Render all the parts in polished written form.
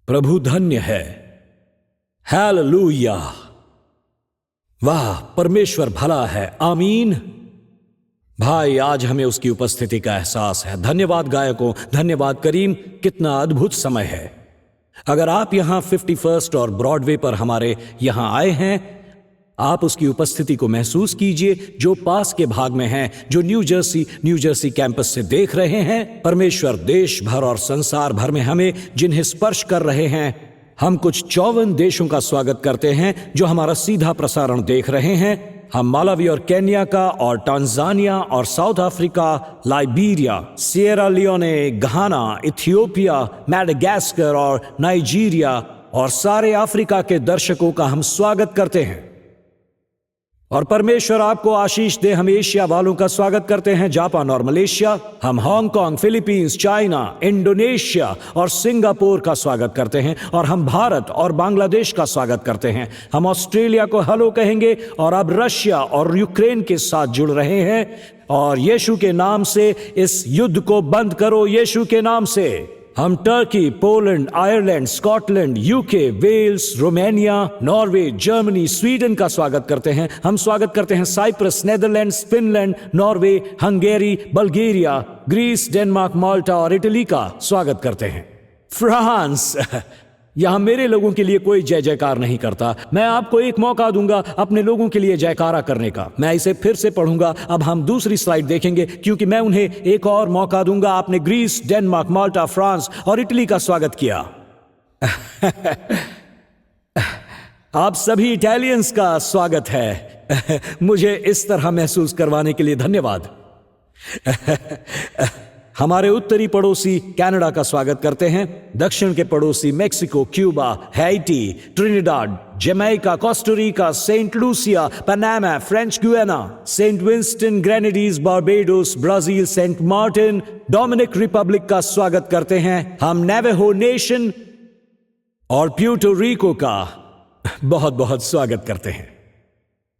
प्रभु धन्य है। हालेलुया। वाह, परमेश्वर भला है। आमीन। भाई, आज हमें उसकी उपस्थिति का एहसास है। धन्यवाद गायकों, धन्यवाद करीम। कितना अद्भुत समय है। अगर आप यहां 51st और ब्रॉडवे पर हमारे यहां आए हैं, आप उसकी उपस्थिति को महसूस कीजिए। जो पास के भाग में हैं, जो न्यू जर्सी कैंपस से देख रहे हैं, परमेश्वर देश भर और संसार भर में हमें जिन्हें स्पर्श कर रहे हैं, हम कुछ 54 देशों का स्वागत करते हैं जो हमारा सीधा प्रसारण देख रहे हैं। हम मालावी और केन्या का और टांजानिया और South Africa, Liberia, Sierra Leone, Ghana, Ethiopia, Madagascar और नाइजीरिया और सारे अफ्रीका के दर्शकों का हम स्वागत करते हैं। और परमेश्वर आपको आशीष दे। हम एशिया वालों का स्वागत करते हैं, जापान और मलेशिया। हम हांगकांग, फिलीपींस, चाइना, इंडोनेशिया और सिंगापुर का स्वागत करते हैं। और हम भारत और बांग्लादेश का स्वागत करते हैं। हम ऑस्ट्रेलिया को हेलो कहेंगे और अब रशिया और यूक्रेन के साथ जुड़ रहे हैं। और यीशु के नाम से इस युद्ध को बंद करो, यीशु के नाम से। हम Turkey, Poland, Ireland, Scotland, UK, Wales, Romania, Norway, Germany, Sweden का स्वागत करते हैं। हम स्वागत करते हैं Cyprus, Netherlands, Finland, Norway, Hungary, Bulgaria, Greece, Denmark, Malta और इटली का स्वागत करते हैं। फ्रांस। यहां मेरे लोगों के लिए कोई जय जयकार नहीं करता। मैं आपको एक मौका दूंगा अपने लोगों के लिए जयकारा करने का। मैं इसे फिर से पढ़ूंगा। अब हम दूसरी स्लाइड देखेंगे क्योंकि मैं उन्हें एक और मौका दूंगा। आपने ग्रीस, डेनमार्क, माल्टा, फ्रांस और इटली का स्वागत किया। आप सभी इटालियंस का स्वागत है। मुझे इस तरह महसूस करवाने के लिए धन्यवाद। हमारे उत्तरी पड़ोसी कनाडा का स्वागत करते हैं। दक्षिण के पड़ोसी Mexico, Cuba, Haiti, Trinidad, Jamaica, Costa Rica, Saint Lucia, Panama, French Guiana, Saint Vincent, Grenadines, Barbados, Brazil, Saint Martin, Dominic Republic का स्वागत करते हैं। हम नेवेहो नेशन और प्यूर्टो रिको का बहुत बहुत स्वागत करते हैं।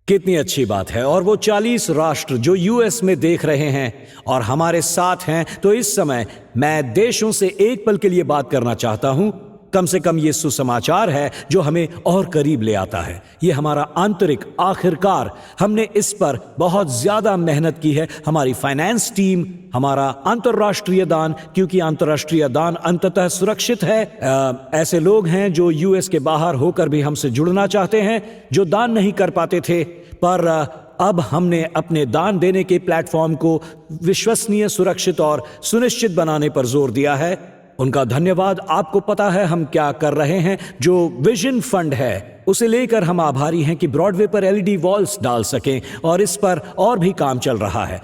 कितनी अच्छी बात है। और वो 40 राष्ट्र जो यूएस में देख रहे हैं और हमारे साथ हैं, तो इस समय मैं देशों से एक पल के लिए बात करना चाहता हूं। कम से कम ये सुसमाचार है जो हमें और करीब ले आता है। ये हमारा आंतरिक, आखिरकार हमने इस पर बहुत ज्यादा मेहनत की है। हमारी फाइनेंस टीम, हमारा अंतर्राष्ट्रीय दान, क्योंकि अंतर्राष्ट्रीय दान अंततः सुरक्षित है। ऐसे लोग हैं जो यूएस के बाहर होकर भी हमसे जुड़ना चाहते हैं, जो दान नहीं कर पाते थे, पर अब हमने अपने दान देने के प्लेटफॉर्म को विश्वसनीय, सुरक्षित और सुनिश्चित बनाने पर जोर दिया है। उनका धन्यवाद। आपको पता है हम क्या कर रहे हैं। जो विजन फंड है उसे लेकर हम आभारी हैं कि ब्रॉडवे पर एलईडी वॉल्स डाल सकें, और इस पर और भी काम चल रहा है।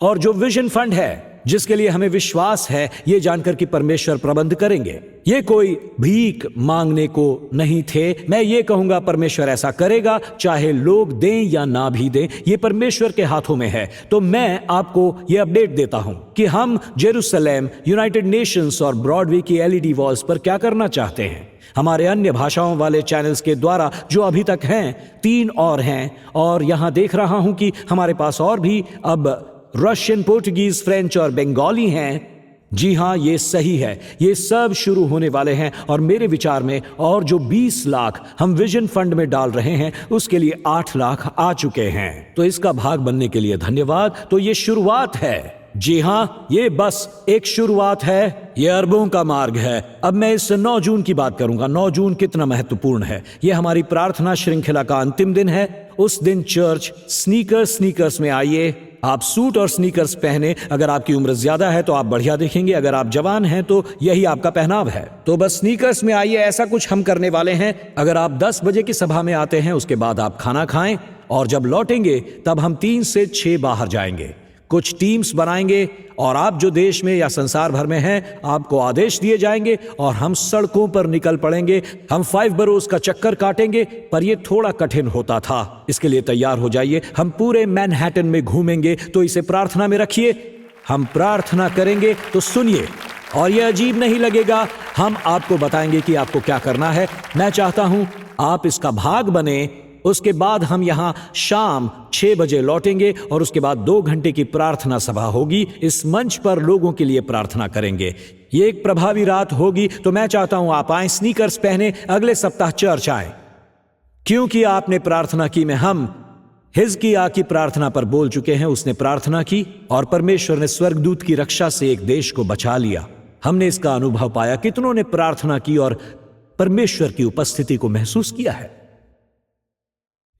और जो विजन फंड है, जिसके लिए हमें विश्वास है ये जानकर कि परमेश्वर प्रबंध करेंगे। ये कोई भीख मांगने को नहीं थे। मैं ये कहूंगा परमेश्वर ऐसा करेगा, चाहे लोग दें या ना भी दें, ये परमेश्वर के हाथों में है। तो मैं आपको ये अपडेट देता हूं कि हम जेरूसलेम, यूनाइटेड नेशंस और ब्रॉडवे की एलईडी वॉल्स पर क्या करना चाहते हैं। हमारे अन्य भाषाओं वाले चैनल्स के द्वारा जो अभी तक हैं, 3 और हैं, और यहां देख रहा हूं कि हमारे पास और भी अब रशियन, पोर्टुगीज, फ्रेंच और बंगाली हैं। जी हां, ये सही है। ये सब शुरू होने वाले हैं और मेरे विचार में और जो 20 लाख हम विजन फंड में डाल रहे हैं, उसके लिए 8 लाख आ चुके हैं। तो इसका भाग बनने के लिए धन्यवाद। तो ये शुरुआत है। जी हां, ये बस एक शुरुआत है। ये अरबों का मार्ग है। अब मैं इस 9 जून की बात करूंगा। 9 जून कितना महत्वपूर्ण है। ये हमारी प्रार्थना श्रृंखला का अंतिम दिन है। उस दिन चर्च स्नीकर्स में आइए। आप सूट और स्नीकर्स पहने। अगर आपकी उम्र ज्यादा है तो आप बढ़िया दिखेंगे। अगर आप जवान हैं तो यही आपका पहनाव है। तो बस स्नीकर्स में आइए। ऐसा कुछ हम करने वाले हैं। अगर आप 10 बजे की सभा में आते हैं, उसके बाद आप खाना खाएं, और जब लौटेंगे तब हम 3 से 6 बाहर जाएंगे। कुछ टीम्स बनाएंगे और आप जो देश में या संसार भर में हैं, आपको आदेश दिए जाएंगे और हम सड़कों पर निकल पड़ेंगे। हम 5 बरोज का चक्कर काटेंगे, पर यह थोड़ा कठिन होता था। इसके लिए तैयार हो जाइए। हम पूरे मैनहट्टन में घूमेंगे, तो इसे प्रार्थना में रखिए। हम प्रार्थना करेंगे तो सुनिए, और यह अजीब नहीं लगेगा। हम आपको बताएंगे कि आपको क्या करना है। मैं चाहता हूं आप इसका भाग बने। उसके बाद हम यहां शाम 6 बजे लौटेंगे और उसके बाद 2 घंटे की प्रार्थना सभा होगी। इस मंच पर लोगों के लिए प्रार्थना करेंगे। ये एक प्रभावी रात होगी, तो मैं चाहता हूं आप आए, स्नीकर्स पहने, अगले सप्ताह चर्च आए, क्योंकि आपने प्रार्थना की में हम हिजकिय्याह की प्रार्थना पर बोल चुके हैं। उसने प्रार्थना की और परमेश्वर ने स्वर्गदूत की रक्षा से एक देश को बचा लिया। हमने इसका अनुभव पाया। कितनों ने प्रार्थना की और परमेश्वर की उपस्थिति को महसूस किया है।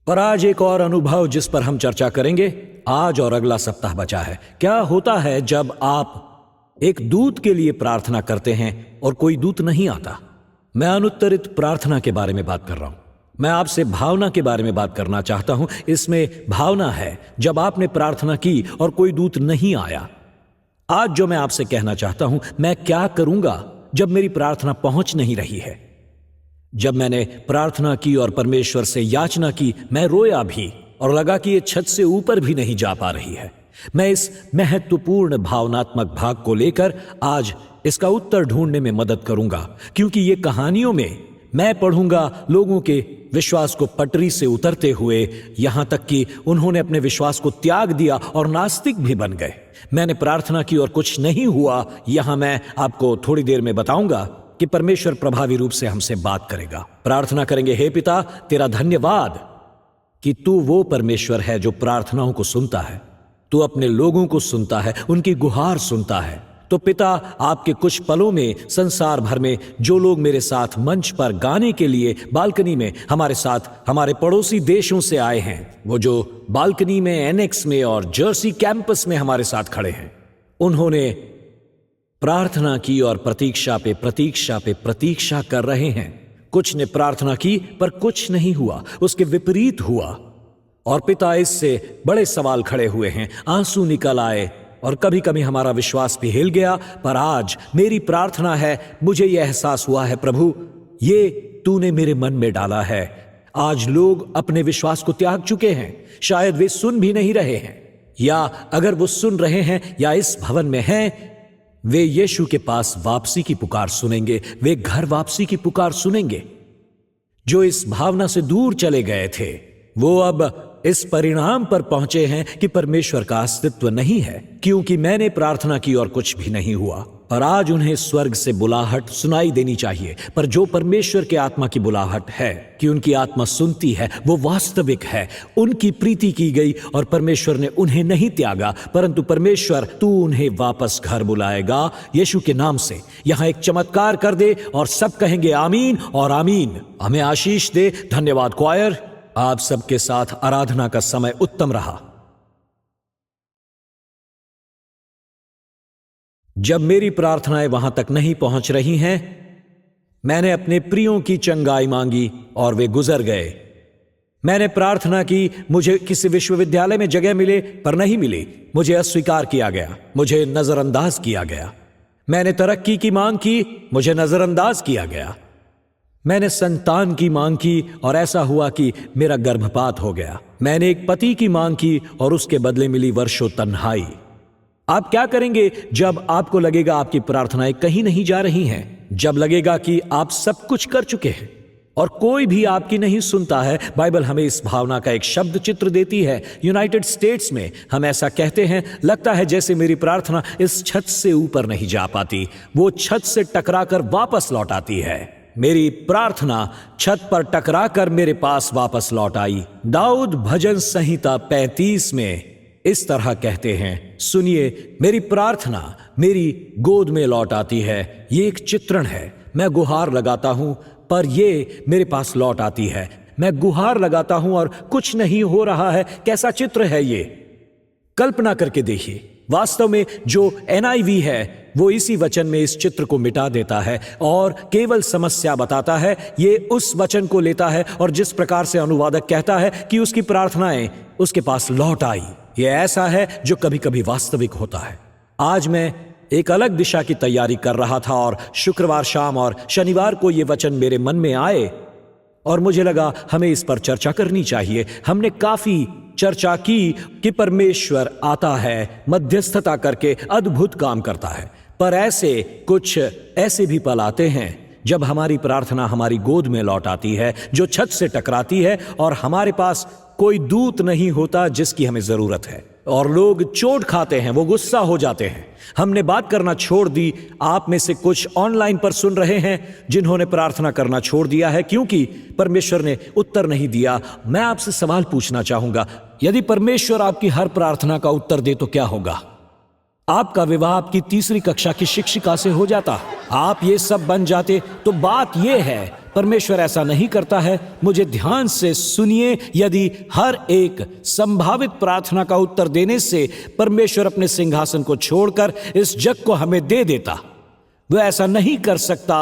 पर आज एक और अनुभव जिस पर हम चर्चा करेंगे, आज और अगला सप्ताह बचा है। क्या होता है जब आप एक दूत के लिए प्रार्थना करते हैं और कोई दूत नहीं आता? मैं अनुत्तरित प्रार्थना के बारे में बात कर रहा हूं। मैं आपसे भावना के बारे में बात करना चाहता हूं। इसमें भावना है जब आपने प्रार्थना की और कोई दूत नहीं आया। आज जो मैं आपसे कहना चाहता हूं, मैं क्या करूंगा जब मेरी प्रार्थना पहुंच नहीं रही है। जब मैंने प्रार्थना की और परमेश्वर से याचना की, मैं रोया भी और लगा कि ये छत से ऊपर भी नहीं जा पा रही है। मैं इस महत्वपूर्ण भावनात्मक भाग को लेकर आज इसका उत्तर ढूंढने में मदद करूंगा, क्योंकि ये कहानियों में मैं पढ़ूंगा लोगों के विश्वास को पटरी से उतरते हुए, यहां तक कि उन्होंने अपने विश्वास को त्याग दिया और नास्तिक भी बन गए। मैंने प्रार्थना की और कुछ नहीं हुआ। यहां मैं आपको थोड़ी देर में बताऊंगा कि परमेश्वर प्रभावी रूप से हमसे बात करेगा। प्रार्थना करेंगे। हे पिता, तेरा धन्यवाद कि तू वो परमेश्वर है जो प्रार्थनाओं को सुनता है। तू अपने लोगों को सुनता है, उनकी गुहार सुनता है। तो पिता, आपके कुछ पलों में संसार भर में जो लोग मेरे साथ मंच पर गाने के लिए बालकनी में हमारे साथ हमारे पड़ोसी देशों से आए हैं, वो जो बालकनी में, एनेक्स में और जर्सी कैंपस में हमारे साथ खड़े हैं, उन्होंने प्रार्थना की और प्रतीक्षा पे प्रतीक्षा कर रहे हैं। कुछ ने प्रार्थना की पर कुछ नहीं हुआ, उसके विपरीत हुआ। और पिता, इससे बड़े सवाल खड़े हुए हैं, आंसू निकल आए और कभी कभी हमारा विश्वास भी हिल गया। पर आज मेरी प्रार्थना है, मुझे यह एहसास हुआ है प्रभु, ये तूने मेरे मन में डाला है। आज लोग अपने विश्वास को त्याग चुके हैं। शायद वे सुन भी नहीं रहे हैं, या अगर वो सुन रहे हैं या इस भवन में हैं, वे यीशु के पास वापसी की पुकार सुनेंगे। वे घर वापसी की पुकार सुनेंगे। जो इस भावना से दूर चले गए थे, वो अब इस परिणाम पर पहुंचे हैं कि परमेश्वर का अस्तित्व नहीं है, क्योंकि मैंने प्रार्थना की और कुछ भी नहीं हुआ। पर आज उन्हें स्वर्ग से बुलाहट सुनाई देनी चाहिए। पर जो परमेश्वर के आत्मा की बुलाहट है कि उनकी आत्मा सुनती है, वो वास्तविक है। उनकी प्रीति की गई और परमेश्वर ने उन्हें नहीं त्यागा, परंतु परमेश्वर तू उन्हें वापस घर बुलाएगा यीशु के नाम से। यहां एक चमत्कार कर दे और सब कहेंगे आमीन और आमीन। हमें आशीष दे। धन्यवाद क्वायर। आप सबके साथ आराधना का समय उत्तम रहा। जब मेरी प्रार्थनाएं वहां तक नहीं पहुंच रही हैं, मैंने अपने प्रियों की चंगाई मांगी और वे गुजर गए। मैंने प्रार्थना की, मुझे किसी विश्वविद्यालय में जगह मिले, पर नहीं मिली। मुझे अस्वीकार किया गया, मुझे नजरअंदाज किया गया। मैंने तरक्की की मांग की, मुझे नजरअंदाज किया गया। मैंने संतान की मांग की और ऐसा हुआ कि मेरा गर्भपात हो गया। मैंने एक पति की मांग की और उसके बदले मिली वर्षों तन्हाई। आप क्या करेंगे जब आपको लगेगा आपकी प्रार्थनाएं कहीं नहीं जा रही हैं? जब लगेगा कि आप सब कुछ कर चुके हैं और कोई भी आपकी नहीं सुनता है। बाइबल हमें इस भावना का एक शब्द चित्र देती है। यूनाइटेड स्टेट्स में हम ऐसा कहते हैं, लगता है जैसे मेरी प्रार्थना इस छत से ऊपर नहीं जा पाती, वो छत से टकराकर वापस लौट आती है। मेरी प्रार्थना छत पर टकराकर मेरे पास वापस लौट आई। दाऊद भजन संहिता 35 में इस तरह कहते हैं, सुनिए, मेरी प्रार्थना मेरी गोद में लौट आती है। ये एक चित्रण है। मैं गुहार लगाता हूं पर ये मेरे पास लौट आती है। मैं गुहार लगाता हूं और कुछ नहीं हो रहा है। कैसा चित्र है ये? कल्पना करके देखिए। वास्तव में जो NIV है वो इसी वचन में इस चित्र को मिटा देता है और केवल समस्या बताता है। ये उस वचन को लेता है और जिस प्रकार से अनुवादक कहता है कि उसकी प्रार्थनाएं उसके पास लौट आई, ये ऐसा है जो कभी कभी वास्तविक होता है। आज मैं एक अलग दिशा की तैयारी कर रहा था और शुक्रवार शाम और शनिवार को ये वचन मेरे मन में आए और मुझे लगा हमें इस पर चर्चा करनी चाहिए। हमने काफी चर्चा की कि परमेश्वर आता है, मध्यस्थता करके अद्भुत काम करता है, पर ऐसे कुछ ऐसे भी पल आते हैं जब हमारी प्रार्थना हमारी गोद में लौट आती है, जो छत से टकराती है और हमारे पास कोई दूत नहीं होता जिसकी हमें जरूरत है, और लोग चोट खाते हैं, वो गुस्सा हो जाते हैं। हमने बात करना छोड़ दी। आप में से कुछ ऑनलाइन पर सुन रहे हैं जिन्होंने प्रार्थना करना छोड़ दिया है क्योंकि परमेश्वर ने उत्तर नहीं दिया। मैं आपसे सवाल पूछना चाहूंगा, यदि परमेश्वर आपकी हर प्रार्थना का उत्तर दे तो क्या होगा? आपका विवाह आपकी तीसरी कक्षा की शिक्षिका से हो जाता, आप ये सब बन जाते। तो बात यह है, परमेश्वर ऐसा नहीं करता है। मुझे ध्यान से सुनिए, यदि हर एक संभावित प्रार्थना का उत्तर देने से परमेश्वर अपने सिंहासन को छोड़कर इस जग को हमें दे देता, वह ऐसा नहीं कर सकता।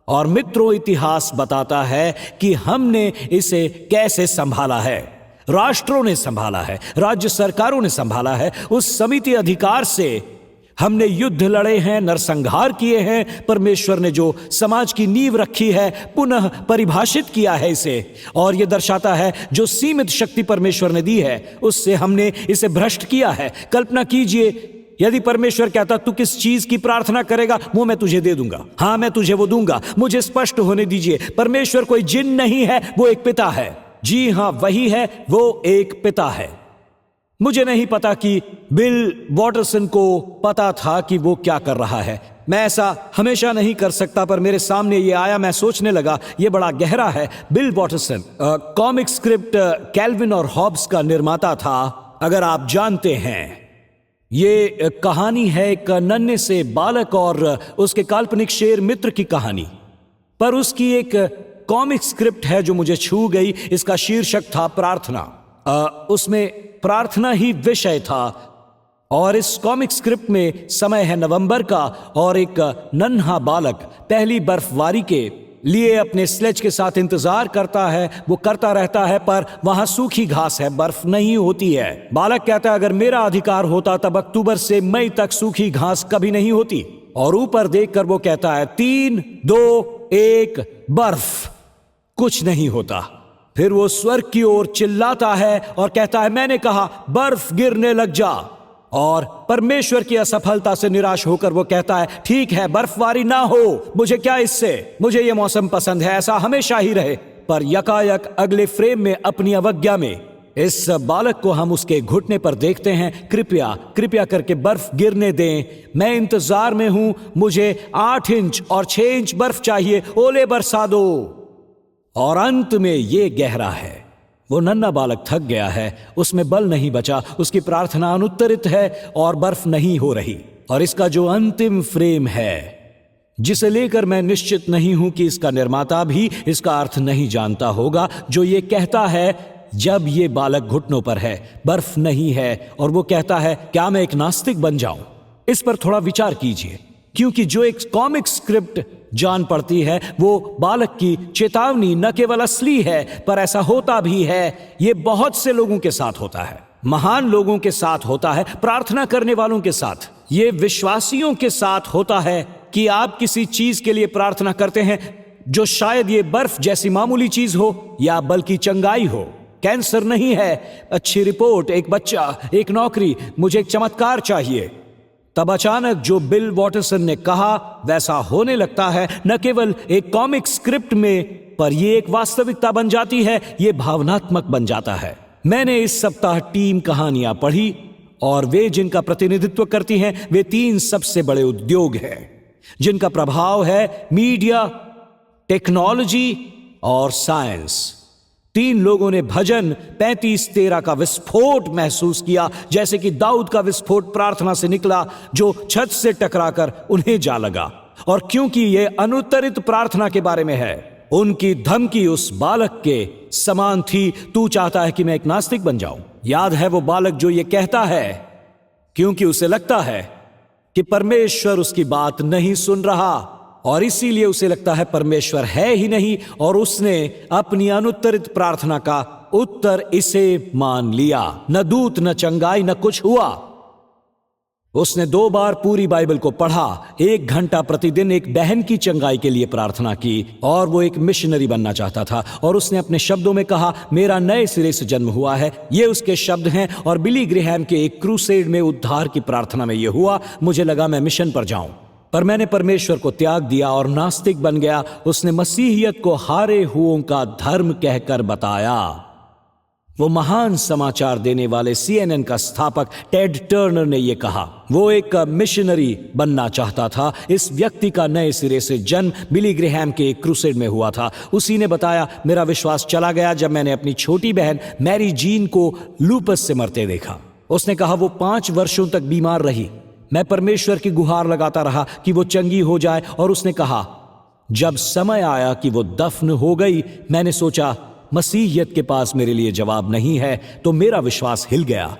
और मित्रों, इतिहास बताता है कि हमने इसे कैसे संभाला है। राष्ट्रों ने संभाला है, राज्य सरकारों ने संभाला है, उस समिति अधिकार से हमने युद्ध लड़े हैं, नरसंहार किए हैं। परमेश्वर ने जो समाज की नींव रखी है पुनः परिभाषित किया है इसे, और यह दर्शाता है जो सीमित शक्ति परमेश्वर ने दी है उससे हमने इसे भ्रष्ट किया है। कल्पना कीजिए, यदि परमेश्वर कहता तू किस चीज की प्रार्थना करेगा वो मैं तुझे दे दूंगा, हाँ मैं तुझे वो दूंगा। मुझे स्पष्ट होने दीजिए, परमेश्वर कोई जिन नहीं है, वो एक पिता है। जी हां, वही है, वो एक पिता है। मुझे नहीं पता कि बिल वॉटरसन को पता था कि वो क्या कर रहा है। मैं ऐसा हमेशा नहीं कर सकता, पर मेरे सामने ये आया, मैं सोचने लगा ये बड़ा गहरा है। बिल वॉटरसन कॉमिक स्क्रिप्ट कैल्विन और हॉब्स का निर्माता था, अगर आप जानते हैं। ये कहानी है एक नन्हे से बालक और उसके काल्पनिक शेर मित्र की कहानी, पर उसकी एक कॉमिक स्क्रिप्ट है जो मुझे छू गई। इसका शीर्षक था प्रार्थना। उसमें प्रार्थना ही विषय था, और इस कॉमिक स्क्रिप्ट में समय है नवंबर का, और एक नन्हा बालक पहली बर्फबारी के लिए अपने स्लेज के साथ इंतजार करता है। वो करता रहता है, पर वहां सूखी घास है, बर्फ नहीं होती है। बालक कहता है अगर मेरा अधिकार होता तब अक्टूबर से मई तक सूखी घास कभी नहीं होती। और ऊपर देखकर वो कहता है 3, 2, 1 बर्फ, कुछ नहीं होता। फिर वो स्वर्ग की ओर चिल्लाता है और कहता है मैंने कहा बर्फ गिरने लग जा। और परमेश्वर की असफलता से निराश होकर वो कहता है ठीक है बर्फबारी ना हो, मुझे क्या इससे, मुझे ये मौसम पसंद है, ऐसा हमेशा ही रहे। पर यकायक अगले फ्रेम में अपनी अवज्ञा में इस बालक को हम उसके घुटने पर देखते हैं, कृपया कृपया करके बर्फ गिरने दें, मैं इंतजार में हूं, मुझे 8 इंच और 6 इंच बर्फ चाहिए, ओले बरसा दो। और अंत में ये गहरा है, वो नन्हा बालक थक गया है, उसमें बल नहीं बचा, उसकी प्रार्थना अनुत्तरित है और बर्फ नहीं हो रही। और इसका जो अंतिम फ्रेम है, जिसे लेकर मैं निश्चित नहीं हूं कि इसका निर्माता भी इसका अर्थ नहीं जानता होगा, जो ये कहता है जब ये बालक घुटनों पर है, बर्फ नहीं है, और वो कहता है क्या मैं एक नास्तिक बन जाऊं? इस पर थोड़ा विचार कीजिए, क्योंकि जो एक कॉमिक स्क्रिप्ट जान पड़ती है वो बालक की चेतावनी न केवल असली है, पर ऐसा होता भी है। ये बहुत से लोगों के साथ होता है, महान लोगों के साथ होता है, प्रार्थना करने वालों के साथ, ये विश्वासियों के साथ होता है कि आप किसी चीज के लिए प्रार्थना करते हैं जो शायद ये बर्फ जैसी मामूली चीज हो या बल्कि चंगाई हो। कैंसर नहीं है, अच्छी रिपोर्ट, एक बच्चा, एक नौकरी, मुझे एक चमत्कार चाहिए। तब अचानक जो बिल वॉटरसन ने कहा वैसा होने लगता है, न केवल एक कॉमिक स्क्रिप्ट में, पर यह एक वास्तविकता बन जाती है, यह भावनात्मक बन जाता है। मैंने इस सप्ताह टीम कहानियां पढ़ी और वे जिनका प्रतिनिधित्व करती हैं वे 3 सबसे बड़े उद्योग हैं जिनका प्रभाव है मीडिया, टेक्नोलॉजी और साइंस। 3 लोगों ने भजन 35:13 का विस्फोट महसूस किया, जैसे कि दाऊद का विस्फोट प्रार्थना से निकला जो छत से टकराकर उन्हें जा लगा। और क्योंकि यह अनुत्तरित प्रार्थना के बारे में है, उनकी धमकी उस बालक के समान थी, तू चाहता है कि मैं एक नास्तिक बन जाऊं। याद है वो बालक जो ये कहता है क्योंकि उसे लगता है कि परमेश्वर उसकी बात नहीं सुन रहा, और इसीलिए उसे लगता है परमेश्वर है ही नहीं, और उसने अपनी अनुत्तरित प्रार्थना का उत्तर इसे मान लिया। न दूत, न चंगाई, न कुछ हुआ। उसने 2 बार पूरी बाइबल को पढ़ा, 1 घंटा प्रतिदिन एक बहन की चंगाई के लिए प्रार्थना की, और वो एक मिशनरी बनना चाहता था। और उसने अपने शब्दों में कहा मेरा नए सिरे से जन्म हुआ है, ये उसके शब्द हैं। और बिली ग्रेहम के एक क्रूसेड में उद्धार की प्रार्थना में ये हुआ, मुझे लगा मैं मिशन पर जाऊं। पर मैंने परमेश्वर को त्याग दिया और नास्तिक बन गया। उसने मसीहियत को हारे हुओं का धर्म कहकर बताया। वो महान समाचार देने वाले CNN का स्थापक टेड टर्नर ने यह कहा। वो एक मिशनरी बनना चाहता था। इस व्यक्ति का नए सिरे से जन्म बिली ग्रेहम के एक क्रूसेड में हुआ था। उसी ने बताया, मेरा विश्वास चला गया जब मैंने अपनी छोटी बहन मैरी जीन को लूपस से मरते देखा। उसने कहा वो 5 वर्षों तक बीमार रही। मैं परमेश्वर की गुहार लगाता रहा कि वो चंगी हो जाए, और उसने कहा जब समय आया कि वो दफन हो गई, मैंने सोचा मसीहियत के पास मेरे लिए जवाब नहीं है, तो मेरा विश्वास हिल गया।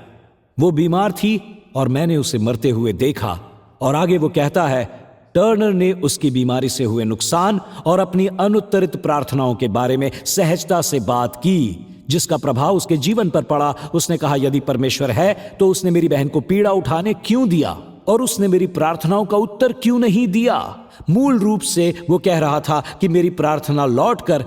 वो बीमार थी और मैंने उसे मरते हुए देखा। और आगे वो कहता है, टर्नर ने उसकी बीमारी से हुए नुकसान और अपनी अनुत्तरित प्रार्थनाओं के बारे में सहजता से बात की, जिसका प्रभाव उसके जीवन पर पड़ा। उसने कहा, यदि परमेश्वर है तो उसने मेरी बहन को पीड़ा उठाने क्यों दिया, और उसने मेरी प्रार्थनाओं का उत्तर क्यों नहीं दिया। मूल रूप से वो कह रहा था कि मेरी प्रार्थना लौटकर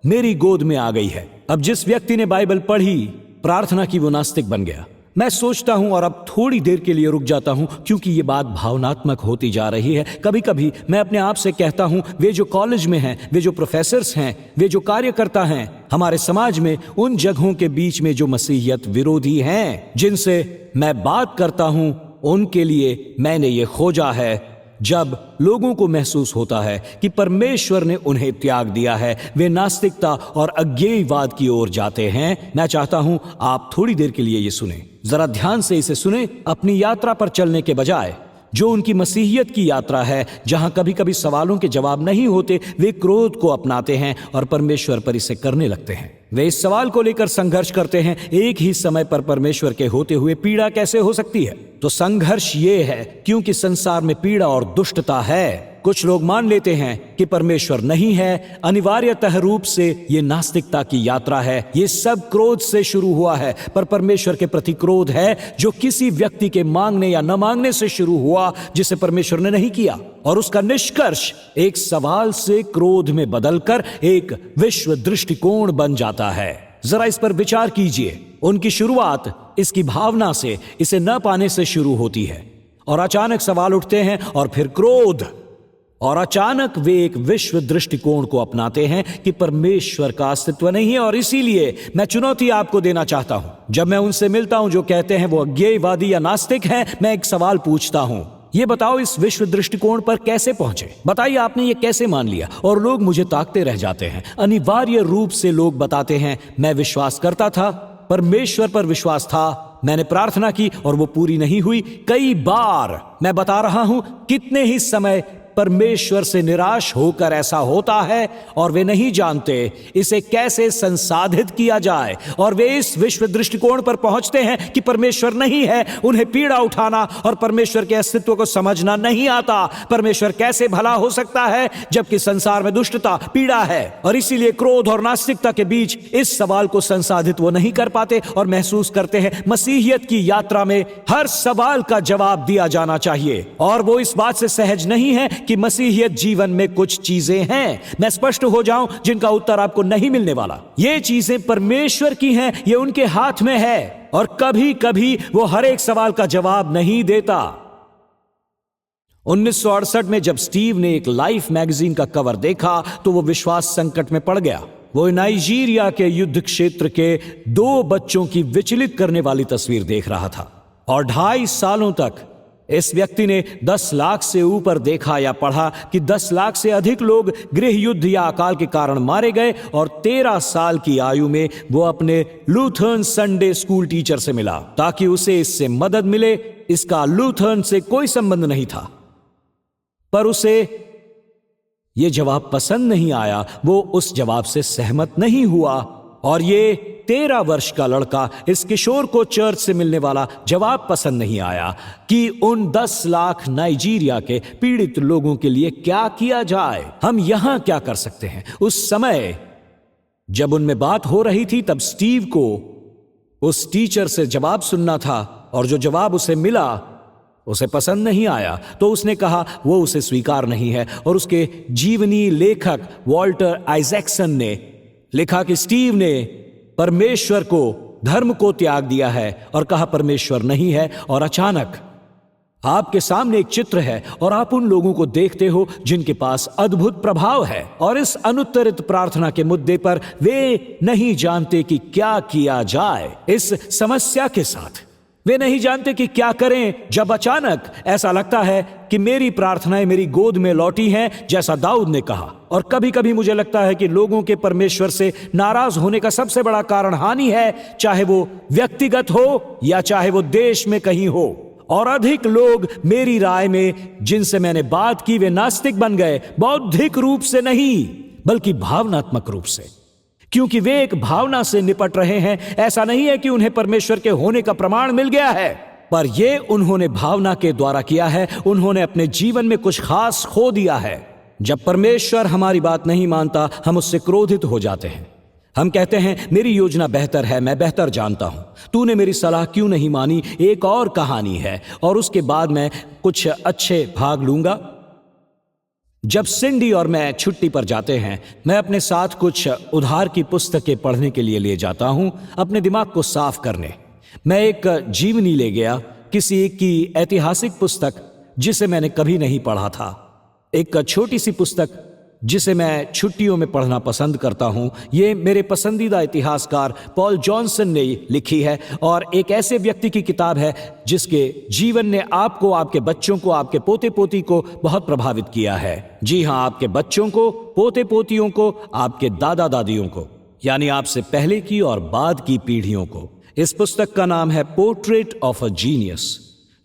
मेरी गोद में आ गई है। अब जिस व्यक्ति ने बाइबल पढ़ी, प्रार्थना की, वो नास्तिक बन गया। मैं सोचता हूं, और अब थोड़ी देर के लिए रुक जाता हूं क्योंकि ये बात भावनात्मक होती जा रही है। कभी कभी मैं अपने आप से कहता हूं, वे जो कॉलेज में हैं, वे जो प्रोफेसर्स हैं, वे जो कार्यकर्ता हैं हमारे समाज में, उन जगहों के बीच में जो मसीहियत विरोधी हैं, जिनसे मैं बात करता हूं, उनके लिए मैंने ये खोजा है। जब लोगों को महसूस होता है कि परमेश्वर ने उन्हें त्याग दिया है, वे नास्तिकता और अज्ञेयवाद की ओर जाते हैं। मैं चाहता हूं आप थोड़ी देर के लिए ये सुने, जरा ध्यान से इसे सुने। अपनी यात्रा पर चलने के बजाय, जो उनकी मसीहियत की यात्रा है, जहां कभी कभी सवालों के जवाब नहीं होते, वे क्रोध को अपनाते हैं और परमेश्वर पर इसे करने लगते हैं। वे इस सवाल को लेकर संघर्ष करते हैं, एक ही समय पर परमेश्वर के होते हुए पीड़ा कैसे हो सकती है। तो संघर्ष ये है क्योंकि संसार में पीड़ा और दुष्टता है। कुछ लोग मान लेते हैं कि परमेश्वर नहीं है। अनिवार्यतः रूप से ये नास्तिकता की यात्रा है। ये सब क्रोध से शुरू हुआ है, पर परमेश्वर के प्रति क्रोध है जो किसी व्यक्ति के मांगने या न मांगने से शुरू हुआ, जिसे परमेश्वर ने नहीं किया। और उसका निष्कर्ष एक सवाल से क्रोध में बदलकर एक विश्व दृष्टिकोण बन जाता है। जरा इस पर विचार कीजिए। उनकी शुरुआत इसकी भावना से, इसे न पाने से शुरू होती है, और अचानक सवाल उठते हैं और फिर क्रोध, और अचानक वे एक विश्व दृष्टिकोण को अपनाते हैं कि परमेश्वर का अस्तित्व नहीं है। और इसीलिए मैं चुनौती आपको देना चाहता हूं। जब मैं उनसे मिलता हूं जो कहते हैं वो अज्ञेयवादी या नास्तिक हैं, मैं एक सवाल पूछता हूं, ये बताओ इस विश्व दृष्टिकोण पर कैसे पहुंचे? बताइए आपने ये कैसे मान लिया? और लोग मुझे ताकते रह जाते हैं। अनिवार्य रूप से लोग बताते हैं, मैं विश्वास करता था, परमेश्वर पर विश्वास था, मैंने प्रार्थना की और वो पूरी नहीं हुई। कई बार मैं बता रहा हूं, कितने ही समय परमेश्वर से निराश होकर ऐसा होता है, और वे नहीं जानते इसे कैसे संसाधित किया जाए। और वे इस विश्व दृष्टिकोण पर पहुंचते हैं कि परमेश्वर नहीं है। उन्हें पीड़ा उठाना और परमेश्वर के अस्तित्व को समझना नहीं आता। परमेश्वर कैसे भला हो सकता है जबकि संसार में दुष्टता, पीड़ा है? और इसीलिए क्रोध और नास्तिकता के बीच इस सवाल को संसाधित वो नहीं कर पाते और महसूस करते हैं मसीहियत की यात्रा में हर सवाल का जवाब दिया जाना चाहिए। और वो इस बात से सहज नहीं है कि मसीहियत जीवन में कुछ चीजें हैं, मैं स्पष्ट हो जाऊं, जिनका उत्तर आपको नहीं मिलने वाला। ये चीजें परमेश्वर की हैं, ये उनके हाथ में है, और कभी कभी वो हर एक सवाल का जवाब नहीं देता। 1968 में जब स्टीव ने एक लाइफ मैगजीन का कवर देखा तो वो विश्वास संकट में पड़ गया। वो नाइजीरिया के युद्ध क्षेत्र के 2 बच्चों की विचलित करने वाली तस्वीर देख रहा था, और 2.5 सालों तक इस व्यक्ति ने 10 लाख से ऊपर देखा या पढ़ा कि 10 लाख से अधिक लोग गृह युद्ध या अकाल के कारण मारे गए। और 13 साल की आयु में वो अपने लूथरन संडे स्कूल टीचर से मिला ताकि उसे इससे मदद मिले। इसका लूथरन से कोई संबंध नहीं था, पर उसे यह जवाब पसंद नहीं आया। वो उस जवाब से सहमत नहीं हुआ, और ये 13 वर्ष का लड़का, इस किशोर को चर्च से मिलने वाला जवाब पसंद नहीं आया कि उन 10 लाख नाइजीरिया के पीड़ित लोगों के लिए क्या किया जाए। हम यहां क्या कर सकते हैं? उस समय जब उनमें बात हो रही थी, तब स्टीव को उस टीचर से जवाब सुनना था, और जो जवाब उसे मिला उसे पसंद नहीं आया। तो उसने कहा वो उसे स्वीकार नहीं है। और उसके जीवनी लेखक वॉल्टर आइजैक्सन ने लिखा कि स्टीव ने परमेश्वर को, धर्म को त्याग दिया है और कहा परमेश्वर नहीं है। और आपके सामने एक चित्र है और आप उन लोगों को देखते हो जिनके पास अद्भुत प्रभाव है, और इस अनुत्तरित प्रार्थना के मुद्दे पर वे नहीं जानते कि क्या किया जाए इस समस्या के साथ। वे नहीं जानते कि क्या करें जब अचानक ऐसा लगता है कि मेरी प्रार्थनाएं मेरी गोद में लौटी हैं, जैसा दाऊद ने कहा। और कभी कभी मुझे लगता है कि लोगों के परमेश्वर से नाराज होने का सबसे बड़ा कारण हानि है, चाहे वो व्यक्तिगत हो या चाहे वो देश में कहीं हो। और अधिक लोग मेरी राय में जिनसे मैंने बात की वे नास्तिक बन गए, बौद्धिक रूप से नहीं बल्कि भावनात्मक रूप से, क्योंकि वे एक भावना से निपट रहे हैं। ऐसा नहीं है कि उन्हें परमेश्वर के होने का प्रमाण मिल गया है, पर यह उन्होंने भावना के द्वारा किया है। उन्होंने अपने जीवन में कुछ खास खो दिया है। जब परमेश्वर हमारी बात नहीं मानता, हम उससे क्रोधित हो जाते हैं। हम कहते हैं मेरी योजना बेहतर है, मैं बेहतर जानता हूं, तूने मेरी सलाह क्यों नहीं मानी। एक और कहानी है और उसके बाद मैं कुछ अच्छे भाग लूंगा। जब सिंडी और मैं छुट्टी पर जाते हैं, मैं अपने साथ कुछ उधार की पुस्तकें पढ़ने के लिए ले जाता हूं, अपने दिमाग को साफ करने। मैं एक जीवनी ले गया, किसी एक की ऐतिहासिक पुस्तक जिसे मैंने कभी नहीं पढ़ा था, एक छोटी सी पुस्तक जिसे मैं छुट्टियों में पढ़ना पसंद करता हूं। ये मेरे पसंदीदा इतिहासकार पॉल जॉनसन ने लिखी है और एक ऐसे व्यक्ति की किताब है जिसके जीवन ने आपको, आपके बच्चों को, आपके पोते पोती को बहुत प्रभावित किया है। जी हां, आपके बच्चों को, पोते पोतियों को, आपके दादा दादियों को, यानी आपसे पहले की और बाद की पीढ़ियों को। इस पुस्तक का नाम है पोर्ट्रेट ऑफ अ जीनियस,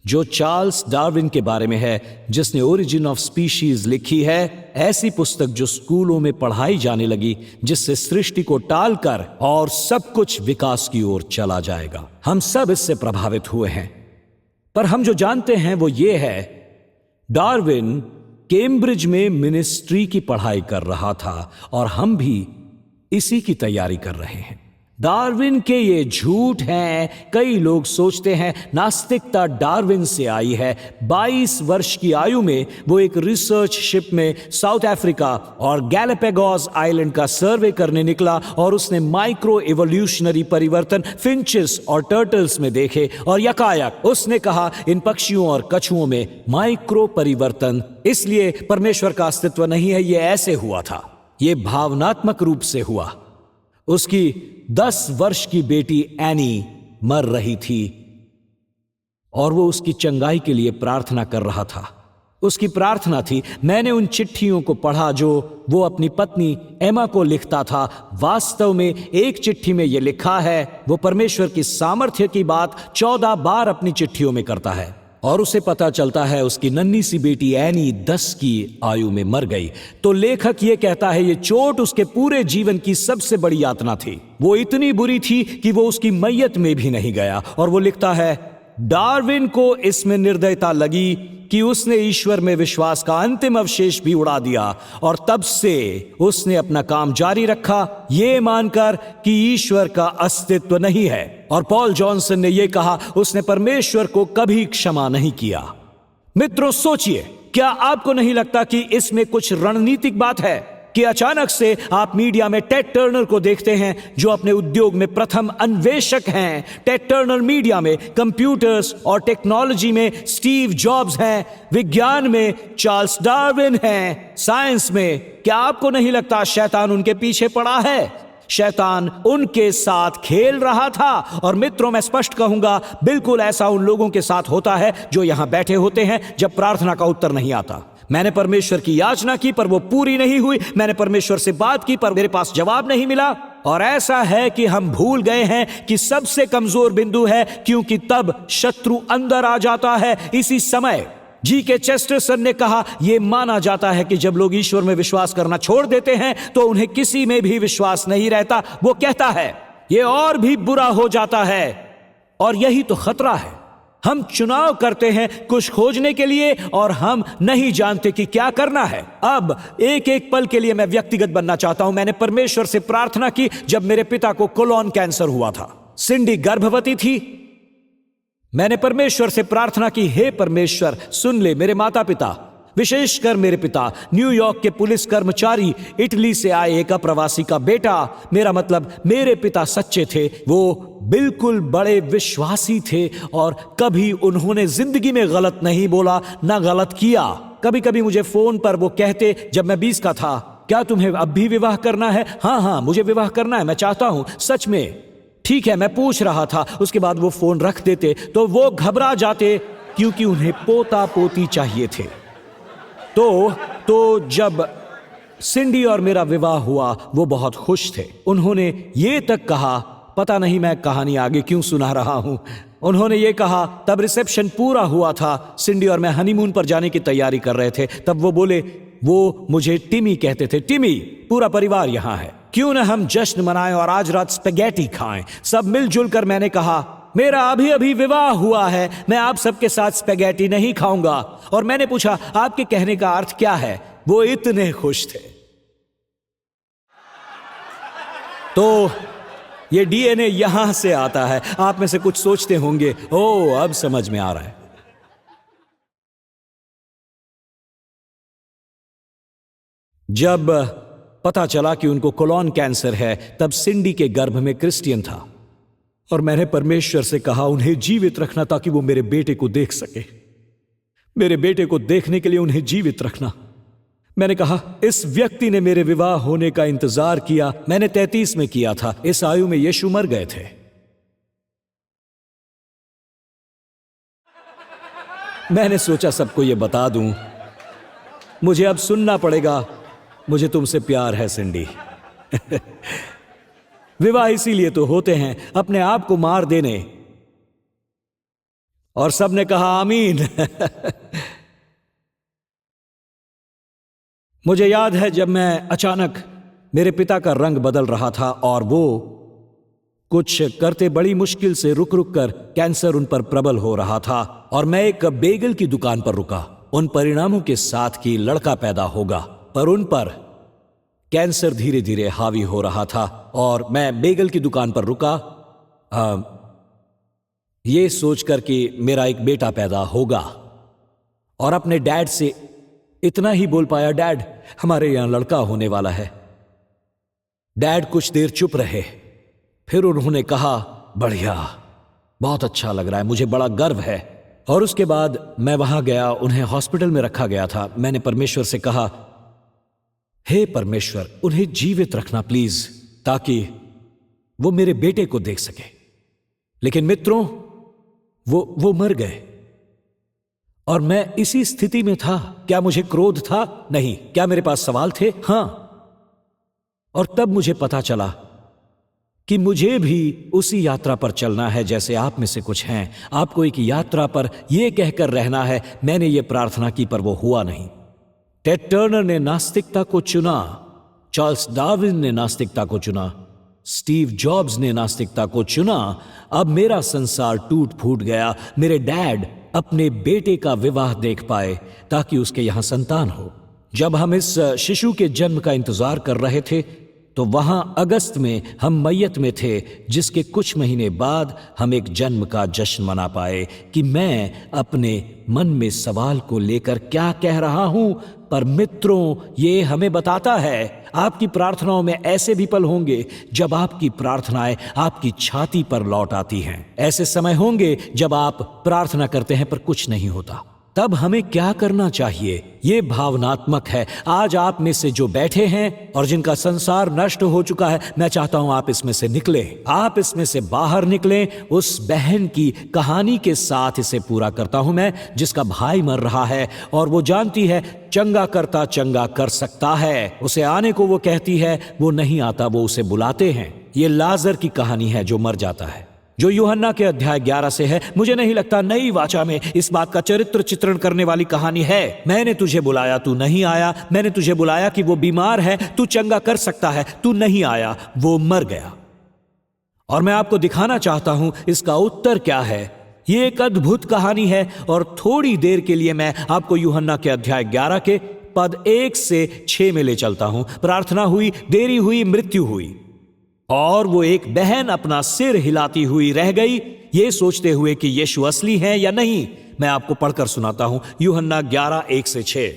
जो चार्ल्स डार्विन के बारे में है, जिसने ओरिजिन ऑफ स्पीशीज लिखी है। ऐसी पुस्तक जो स्कूलों में पढ़ाई जाने लगी, जिससे सृष्टि को टालकर और सब कुछ विकास की ओर चला जाएगा। हम सब इससे प्रभावित हुए हैं, पर हम जो जानते हैं वो ये है, डार्विन कैम्ब्रिज में मिनिस्ट्री की पढ़ाई कर रहा था और हम भी इसी की तैयारी कर रहे हैं। डार्विन के ये झूठ हैं। कई लोग सोचते हैं नास्तिकता डार्विन से आई है। 22 वर्ष की आयु में वो एक रिसर्च शिप में साउथ अफ्रीका और गैलापागोस आइलैंड का सर्वे करने निकला और उसने माइक्रो इवोल्यूशनरी परिवर्तन फिंचेस और टर्टल्स में देखे और यकायक उसने कहा इन पक्षियों और कछुओं में माइक्रो परिवर्तन, इसलिए परमेश्वर का अस्तित्व नहीं है। ये ऐसे हुआ था, ये भावनात्मक रूप से हुआ। उसकी 10 वर्ष की बेटी एनी मर रही थी और वो उसकी चंगाई के लिए प्रार्थना कर रहा था। उसकी प्रार्थना थी, मैंने उन चिट्ठियों को पढ़ा जो वो अपनी पत्नी एमा को लिखता था। वास्तव में एक चिट्ठी में ये लिखा है, वो परमेश्वर की सामर्थ्य की बात 14 बार अपनी चिट्ठियों में करता है और उसे पता चलता है उसकी नन्ही सी बेटी एनी 10 की आयु में मर गई। तो लेखक ये कहता है ये चोट उसके पूरे जीवन की सबसे बड़ी यातना थी। वो इतनी बुरी थी कि वो उसकी मैयत में भी नहीं गया। और वो लिखता है, डार्विन को इसमें निर्दयता लगी कि उसने ईश्वर में विश्वास का अंतिम अवशेष भी उड़ा दिया और तब से उसने अपना काम जारी रखा, ये मानकर कि ईश्वर का अस्तित्व नहीं है। और पॉल जॉनसन ने यह कहा, उसने परमेश्वर को कभी क्षमा नहीं किया। मित्रों सोचिए, क्या आपको नहीं लगता कि इसमें कुछ रणनीतिक बात है कि अचानक से आप मीडिया में टेड टर्नर को देखते हैं जो अपने उद्योग में प्रथम अन्वेषक हैं। टेड टर्नर मीडिया में, कंप्यूटर्स और टेक्नोलॉजी में स्टीव जॉब्स हैं, विज्ञान में चार्ल्स डार्विन हैं, साइंस में। क्या आपको नहीं लगता शैतान उनके पीछे पड़ा है? शैतान उनके साथ खेल रहा था। और मित्रों, मैं स्पष्ट कहूंगा, बिल्कुल ऐसा उन लोगों के साथ होता है जो यहां बैठे होते हैं जब प्रार्थना का उत्तर नहीं आता। मैंने परमेश्वर की याचना की पर वो पूरी नहीं हुई। मैंने परमेश्वर से बात की पर मेरे पास जवाब नहीं मिला। और ऐसा है कि हम भूल गए हैं कि सबसे कमजोर बिंदु है, क्योंकि तब शत्रु अंदर आ जाता है। इसी समय जी.के. चेस्टरसन ने कहा, यह माना जाता है कि जब लोग ईश्वर में विश्वास करना छोड़ देते हैं तो उन्हें किसी में भी विश्वास नहीं रहता। वो कहता है यह और भी बुरा हो जाता है। और यही तो खतरा है। हम चुनाव करते हैं कुछ खोजने के लिए और हम नहीं जानते कि क्या करना है। अब एक एक पल के लिए मैं व्यक्तिगत बनना चाहता हूं। मैंने परमेश्वर से प्रार्थना की जब मेरे पिता को कोलोन कैंसर हुआ था। सिंडी गर्भवती थी। मैंने परमेश्वर से प्रार्थना की, हे परमेश्वर सुन ले मेरे माता पिता, विशेषकर मेरे पिता, न्यूयॉर्क के पुलिस कर्मचारी, इटली से आए एक अप्रवासी का बेटा। मेरा मतलब मेरे पिता सच्चे थे, वो बिल्कुल बड़े विश्वासी थे और कभी उन्होंने जिंदगी में गलत नहीं बोला, ना गलत किया। कभी कभी मुझे फोन पर वो कहते, जब मैं 20 का था, क्या तुम्हें अब भी विवाह करना है? हाँ, मुझे विवाह करना है, मैं चाहता हूं, सच में। ठीक है, मैं पूछ रहा था। उसके बाद वो फोन रख देते तो वो घबरा जाते क्योंकि उन्हें पोता पोती चाहिए थे। तो जब सिंडी और मेरा विवाह हुआ, वो बहुत खुश थे। उन्होंने ये तक कहा, पता नहीं मैं कहानी आगे क्यों सुना रहा हूं, उन्होंने ये कहा, तब रिसेप्शन पूरा हुआ था, सिंडी और मैं हनीमून पर जाने की तैयारी कर रहे थे, तब वो बोले, वो मुझे टिमी कहते थे, टिमी, पूरा परिवार यहां है, क्यों ना हम जश्न मनाएं और आज रात स्पेगेटी खाएं, सब मिलजुल कर। मैंने कहा, मेरा अभी अभी विवाह हुआ है, मैं आप सबके साथ स्पेगेटी नहीं खाऊंगा। और मैंने पूछा, आपके कहने का अर्थ क्या है? वो इतने खुश थे। तो ये डीएनए यहां से आता है। आप में से कुछ सोचते होंगे, ओह, अब समझ में आ रहा है। जब पता चला कि उनको कोलोन कैंसर है, तब सिंडी के गर्भ में क्रिस्टियन था और मैंने परमेश्वर से कहा, उन्हें जीवित रखना ताकि वो मेरे बेटे को देख सके। मेरे बेटे को देखने के लिए उन्हें जीवित रखना। मैंने कहा, इस व्यक्ति ने मेरे विवाह होने का इंतजार किया। मैंने 33 में किया था। इस आयु में यीशु मर गए थे। मैंने सोचा सबको यह बता दूं। मुझे अब सुनना पड़ेगा, मुझे तुमसे प्यार है सिंडी। विवाह इसीलिए तो होते हैं, अपने आप को मार देने। और सबने कहा आमीन। मुझे याद है जब मैं अचानक, मेरे पिता का रंग बदल रहा था और वो कुछ करते बड़ी मुश्किल से रुक रुक कर कैंसर उन पर प्रबल हो रहा था और मैं एक बेगल की दुकान पर रुका, उन परिणामों के साथ कि लड़का पैदा होगा, पर उन पर कैंसर धीरे धीरे हावी हो रहा था और मैं बेगल की दुकान पर रुका ये सोचकर कि मेरा एक बेटा पैदा होगा और अपने डैड से इतना ही बोल पाया, डैड, हमारे यहां लड़का होने वाला है। डैड कुछ देर चुप रहे, फिर उन्होंने कहा, बढ़िया, बहुत अच्छा लग रहा है, मुझे बड़ा गर्व है। और उसके बाद मैं वहां गया, उन्हें हॉस्पिटल में रखा गया था। मैंने परमेश्वर से कहा, हे परमेश्वर, उन्हें जीवित रखना प्लीज, ताकि वो मेरे बेटे को देख सके। लेकिन मित्रों, वो मर गए और मैं इसी स्थिति में था। क्या मुझे क्रोध था? नहीं। क्या मेरे पास सवाल थे? हां। और तब मुझे पता चला कि मुझे भी उसी यात्रा पर चलना है जैसे आप में से कुछ हैं। आपको एक यात्रा पर यह कहकर रहना है, मैंने ये प्रार्थना की पर वो हुआ नहीं। टेड टर्नर ने नास्तिकता को चुना, चार्ल्स डार्विन ने नास्तिकता को चुना, स्टीव जॉब्स ने नास्तिकता को चुना। अब मेरा संसार टूट फूट गया। मेरे डैड अपने बेटे का विवाह देख पाए ताकि उसके यहां संतान हो। जब हम इस शिशु के जन्म का इंतजार कर रहे थे तो वहां अगस्त में हम मैयत में थे, जिसके कुछ महीने बाद हम एक जन्म का जश्न मना पाए। कि मैं अपने मन में सवाल को लेकर क्या कह रहा हूं, पर मित्रों, ये हमें बताता है आपकी प्रार्थनाओं में ऐसे भी पल होंगे जब आपकी प्रार्थनाएं आपकी छाती पर लौट आती हैं। ऐसे समय होंगे जब आप प्रार्थना करते हैं पर कुछ नहीं होता। तब हमें क्या करना चाहिए? ये भावनात्मक है। आज आप में से जो बैठे हैं और जिनका संसार नष्ट हो चुका है, मैं चाहता हूं आप इसमें से निकलें, आप इसमें से बाहर निकलें। उस बहन की कहानी के साथ इसे पूरा करता हूं मैं, जिसका भाई मर रहा है और वो जानती है चंगा करता चंगा कर सकता है। उसे आने को वो कहती है, वो नहीं आता, वो उसे बुलाते हैं। ये लाजर की कहानी है जो मर जाता है, जो यूहन्ना के अध्याय 11 से है। मुझे नहीं लगता नई वाचा में इस बात का चरित्र चित्रण करने वाली कहानी है। मैंने तुझे बुलाया, तू नहीं आया। मैंने तुझे बुलाया कि वो बीमार है, तू चंगा कर सकता है, तू नहीं आया, वो मर गया। और मैं आपको दिखाना चाहता हूं इसका उत्तर क्या है। ये एक अद्भुत कहानी है और थोड़ी देर के लिए मैं आपको यूहन्ना के अध्याय 11 के पद 1 से 6 में ले चलता हूं। प्रार्थना हुई, देरी हुई, मृत्यु हुई और वो एक बहन अपना सिर हिलाती हुई रह गई, ये सोचते हुए कि यीशु असली है या नहीं। मैं आपको पढ़कर सुनाता हूं, यूहन्ना 11 1 से 6।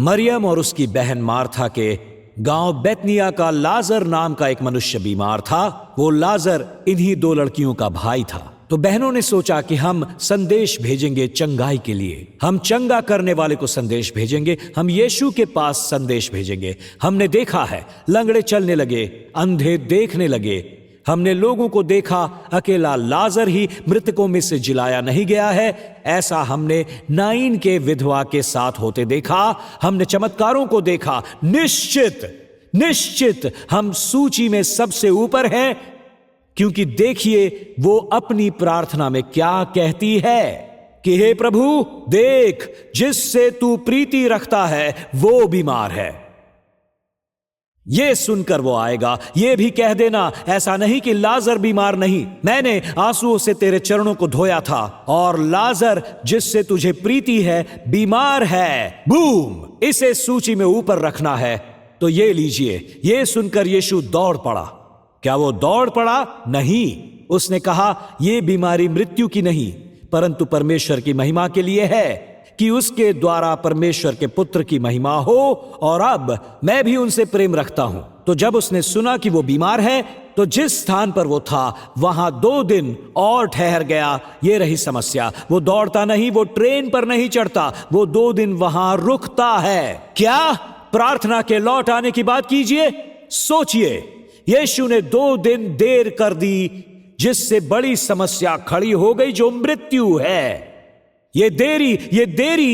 मरियम और उसकी बहन मार्था के गांव बेतनिया का लाजर नाम का एक मनुष्य बीमार था। वो लाजर इन्हीं दो लड़कियों का भाई था। तो बहनों ने सोचा कि हम संदेश भेजेंगे चंगाई के लिए, हम चंगा करने वाले को संदेश भेजेंगे, हम यीशु के पास संदेश भेजेंगे। हमने देखा है, लंगड़े चलने लगे, अंधे देखने लगे। हमने लोगों को देखा, अकेला लाजर ही मृतकों में से जिलाया नहीं गया है। ऐसा हमने नाइन के विधवा के साथ होते देखा। हमने चमत्कारों को देखा। निश्चित निश्चित हम सूची में सबसे ऊपर हैं, क्योंकि देखिए वो अपनी प्रार्थना में क्या कहती है कि हे प्रभु देख, जिससे तू प्रीति रखता है वो बीमार है। ये सुनकर वो आएगा। ये भी कह देना, ऐसा नहीं कि लाजर बीमार नहीं, मैंने आंसुओं से तेरे चरणों को धोया था, और लाजर जिससे तुझे प्रीति है बीमार है। बूम, इसे सूची में ऊपर रखना है। तो ये लीजिए। ये सुनकर यीशु दौड़ पड़ा। क्या वो दौड़ पड़ा? नहीं। उसने कहा, यह बीमारी मृत्यु की नहीं, परंतु परमेश्वर की महिमा के लिए है, कि उसके द्वारा परमेश्वर के पुत्र की महिमा हो। और अब मैं भी उनसे प्रेम रखता हूं। तो जब उसने सुना कि वो बीमार है, तो जिस स्थान पर वो था वहां 2 दिन और ठहर गया। ये रही समस्या। वो दौड़ता नहीं, वो ट्रेन पर नहीं चढ़ता, वो 2 दिन वहां रुकता है। क्या? प्रार्थना के लौट आने की बात कीजिए। सोचिए, यीशु ने 2 दिन देर कर दी, जिससे बड़ी समस्या खड़ी हो गई, जो मृत्यु है। ये देरी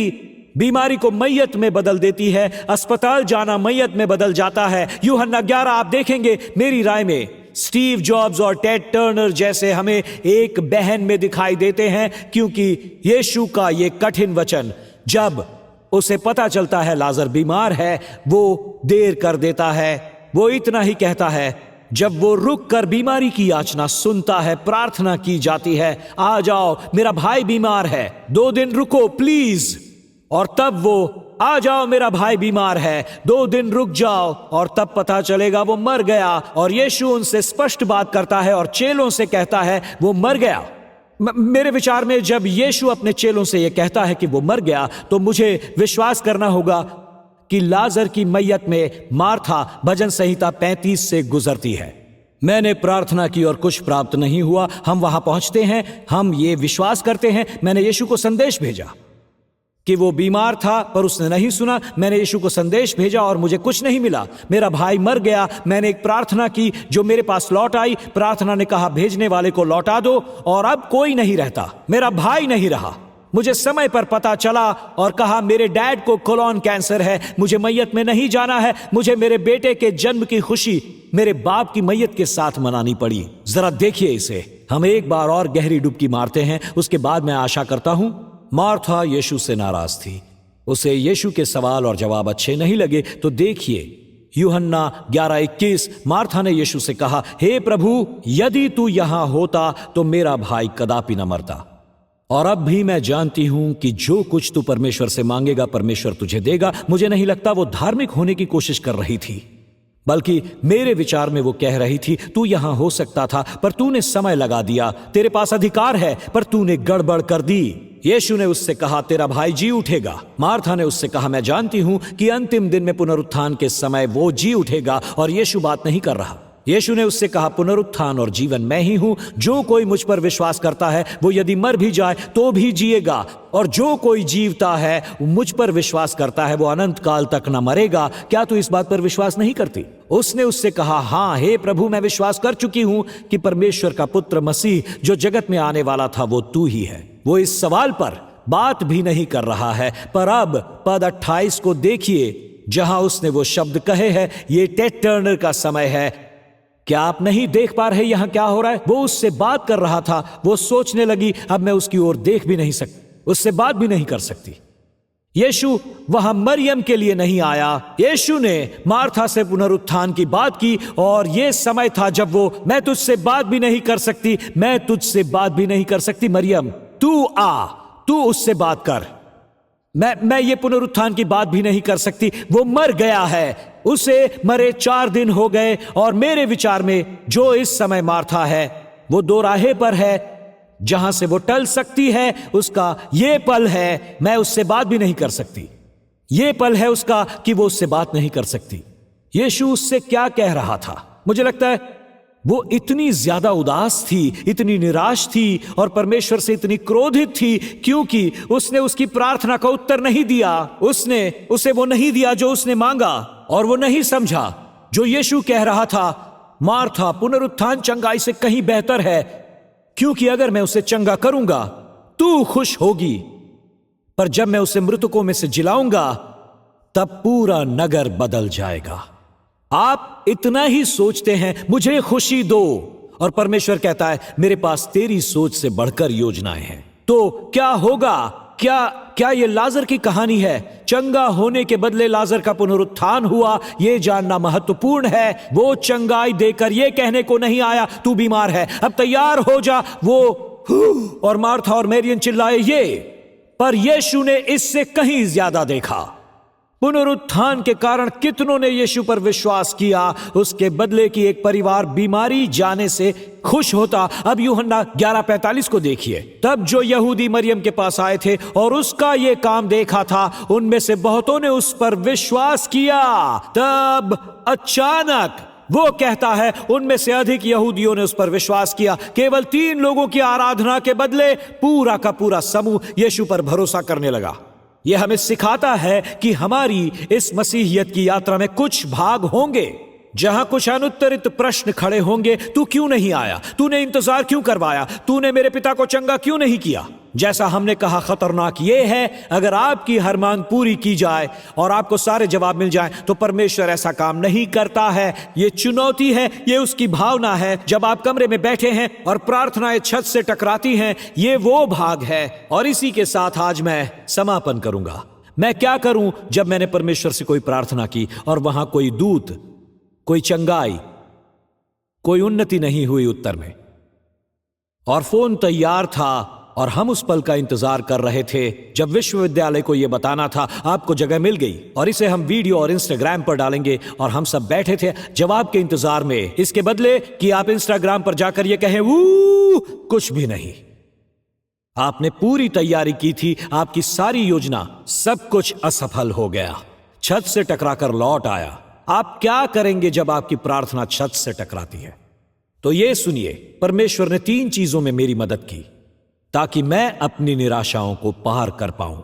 बीमारी को मैयत में बदल देती है। अस्पताल जाना मैयत में बदल जाता है। यूहन्ना 11 आप देखेंगे, मेरी राय में स्टीव जॉब्स और टेड टर्नर जैसे हमें एक बहन में दिखाई देते हैं, क्योंकि यीशु का ये कठिन वचन, जब उसे पता चलता है लाजर बीमार है, वो देर कर देता है। वो इतना ही कहता है, जब वो रुक कर बीमारी की याचना सुनता है, प्रार्थना की जाती है, आ जाओ मेरा भाई बीमार है, 2 दिन रुको प्लीज। और तब वो, आ जाओ मेरा भाई बीमार है, 2 दिन रुक जाओ, और तब पता चलेगा वो मर गया। और यीशु उनसे स्पष्ट बात करता है और चेलों से कहता है वो मर गया। मेरे विचार में जब यीशु अपने चेलों से यह कहता है कि वो मर गया, तो मुझे विश्वास करना होगा कि लाजर की मैयत में मार्था भजन संहिता 35 से गुजरती है। मैंने प्रार्थना की और कुछ प्राप्त नहीं हुआ। हम वहां पहुंचते हैं, हम ये विश्वास करते हैं। मैंने यीशु को संदेश भेजा कि वो बीमार था, पर उसने नहीं सुना। मैंने यीशु को संदेश भेजा और मुझे कुछ नहीं मिला। मेरा भाई मर गया। मैंने एक प्रार्थना की जो मेरे पास लौट आई। प्रार्थना ने कहा भेजने वाले को लौटा दो, और अब कोई नहीं रहता, मेरा भाई नहीं रहा। मुझे समय पर पता चला और कहा मेरे डैड को कोलोन कैंसर है, मुझे मैयत में नहीं जाना है। मुझे मेरे बेटे के जन्म की खुशी मेरे बाप की मैयत के साथ मनानी पड़ी। जरा देखिए इसे। हम एक बार और गहरी डुबकी मारते हैं, उसके बाद मैं आशा करता हूं। मार्था यीशु से नाराज थी। उसे यीशु के सवाल और जवाब अच्छे नहीं लगे। तो देखिए यूहन्ना 11:21, मार्था ने यीशु से कहा, हे प्रभु, यदि तू यहां होता तो मेरा भाई कदापि न मरता। और अब भी मैं जानती हूं कि जो कुछ तू परमेश्वर से मांगेगा परमेश्वर तुझे देगा। मुझे नहीं लगता वो धार्मिक होने की कोशिश कर रही थी, बल्कि मेरे विचार में वो कह रही थी तू यहां हो सकता था, पर तूने समय लगा दिया। तेरे पास अधिकार है, पर तूने गड़बड़ कर दी। यीशु ने उससे कहा, तेरा भाई जी उठेगा। मार्था ने उससे कहा, मैं जानती हूं कि अंतिम दिन में पुनरुत्थान के समय वो जी उठेगा। और यीशु बात नहीं कर रहा। यीशु ने उससे कहा, पुनरुत्थान और जीवन मैं ही हूं। जो कोई मुझ पर विश्वास करता है वो यदि मर भी जाए तो भी जिएगा, और जो कोई जीवता है मुझ पर विश्वास करता है वो अनंत काल तक न मरेगा। क्या तू इस बात पर विश्वास नहीं करती? उसने उससे कहा, हाँ हे प्रभु, मैं विश्वास कर चुकी हूं कि परमेश्वर का पुत्र मसीह जो जगत में आने वाला था वो तू ही है। वो इस सवाल पर बात भी नहीं कर रहा है। पर अब पद 28 को देखिए, जहां उसने वो शब्द कहे हैं, ये टेड टर्नर का समय है। क्या आप नहीं देख पा रहे यहां क्या हो रहा है? वो उससे बात कर रहा था। वो सोचने लगी, अब मैं उसकी ओर देख भी नहीं सकती, उससे बात भी नहीं कर सकती। यीशु वहां मरियम के लिए नहीं आया। यीशु ने मार्था से पुनरुत्थान की बात की, और यह समय था जब वो, मैं तुझसे बात भी नहीं कर सकती, मैं तुझसे बात भी नहीं कर सकती, मरियम तू आ, तू उससे बात कर। मैं ये पुनरुत्थान की बात भी नहीं कर सकती। वो मर गया है, उसे मरे 4 दिन हो गए। और मेरे विचार में जो इस समय मार्था है वो दोराहे पर है, जहां से वो टल सकती है, उसका ये पल है। मैं उससे बात भी नहीं कर सकती। ये पल है उसका कि वो उससे बात नहीं कर सकती। यीशु उससे क्या कह रहा था? मुझे लगता है वो इतनी ज्यादा उदास थी, इतनी निराश थी और परमेश्वर से इतनी क्रोधित थी क्योंकि उसने उसकी प्रार्थना का उत्तर नहीं दिया। उसने उसे वो नहीं दिया जो उसने मांगा, और वो नहीं समझा जो यीशु कह रहा था, मार्था, पुनरुत्थान चंगाई से कहीं बेहतर है, क्योंकि अगर मैं उसे चंगा करूंगा तू खुश होगी, पर जब मैं उसे मृतकों में से जिलाऊंगा तब पूरा नगर बदल जाएगा। आप इतना ही सोचते हैं, मुझे खुशी दो, और परमेश्वर कहता है मेरे पास तेरी सोच से बढ़कर योजनाएं हैं। तो क्या होगा? क्या ये लाजर की कहानी है? चंगा होने के बदले लाजर का पुनरुत्थान हुआ, यह जानना महत्वपूर्ण है। वो चंगाई देकर यह कहने को नहीं आया तू बीमार है, अब तैयार हो जा। वो और मार्था और मरियम चिल्लाए ये, पर यीशु ने इससे कहीं ज्यादा देखा। पुनरुत्थान के कारण कितनों ने यीशु पर विश्वास किया, उसके बदले की एक परिवार बीमारी जाने से खुश होता। अब यूहन्ना 11:45 को देखिए। तब जो यहूदी मरियम के पास आए थे और उसका ये काम देखा था, उनमें से बहुतों ने उस पर विश्वास किया। तब अचानक वो कहता है उनमें से अधिक यहूदियों ने उस पर विश्वास किया। केवल 3 लोगों की आराधना के बदले पूरा का पूरा समूह यीशु पर भरोसा करने लगा। यह हमें सिखाता है कि हमारी इस मसीहियत की यात्रा में कुछ भाग होंगे जहां कुछ अनुत्तरित प्रश्न खड़े होंगे। तू क्यों नहीं आया? तूने इंतजार क्यों करवाया? तूने मेरे पिता को चंगा क्यों नहीं किया? जैसा हमने कहा, खतरनाक यह है अगर आपकी हर मांग पूरी की जाए और आपको सारे जवाब मिल जाएं, तो परमेश्वर ऐसा काम नहीं करता है। यह चुनौती है, यह उसकी भावना है। जब आप कमरे में बैठे हैं और प्रार्थनाएं छत से टकराती हैं, यह वो भाग है। और इसी के साथ आज मैं समापन करूंगा। मैं क्या करूं जब मैंने परमेश्वर से कोई प्रार्थना की और वहां कोई दूत, कोई चंगाई, कोई उन्नति नहीं हुई उत्तर में, और फोन तैयार था और हम उस पल का इंतजार कर रहे थे जब विश्वविद्यालय को यह बताना था आपको जगह मिल गई और इसे हम वीडियो और इंस्टाग्राम पर डालेंगे, और हम सब बैठे थे जवाब के इंतजार में। इसके बदले कि आप इंस्टाग्राम पर जाकर यह कहें वो कुछ भी नहीं। आपने पूरी तैयारी की थी, आपकी सारी योजना, सब कुछ असफल हो गया, छत से टकराकर लौट आया। आप क्या करेंगे जब आपकी प्रार्थना छत से टकराती है? तो ये सुनिए, परमेश्वर ने 3 चीजों में मेरी मदद की ताकि मैं अपनी निराशाओं को पार कर पाऊं।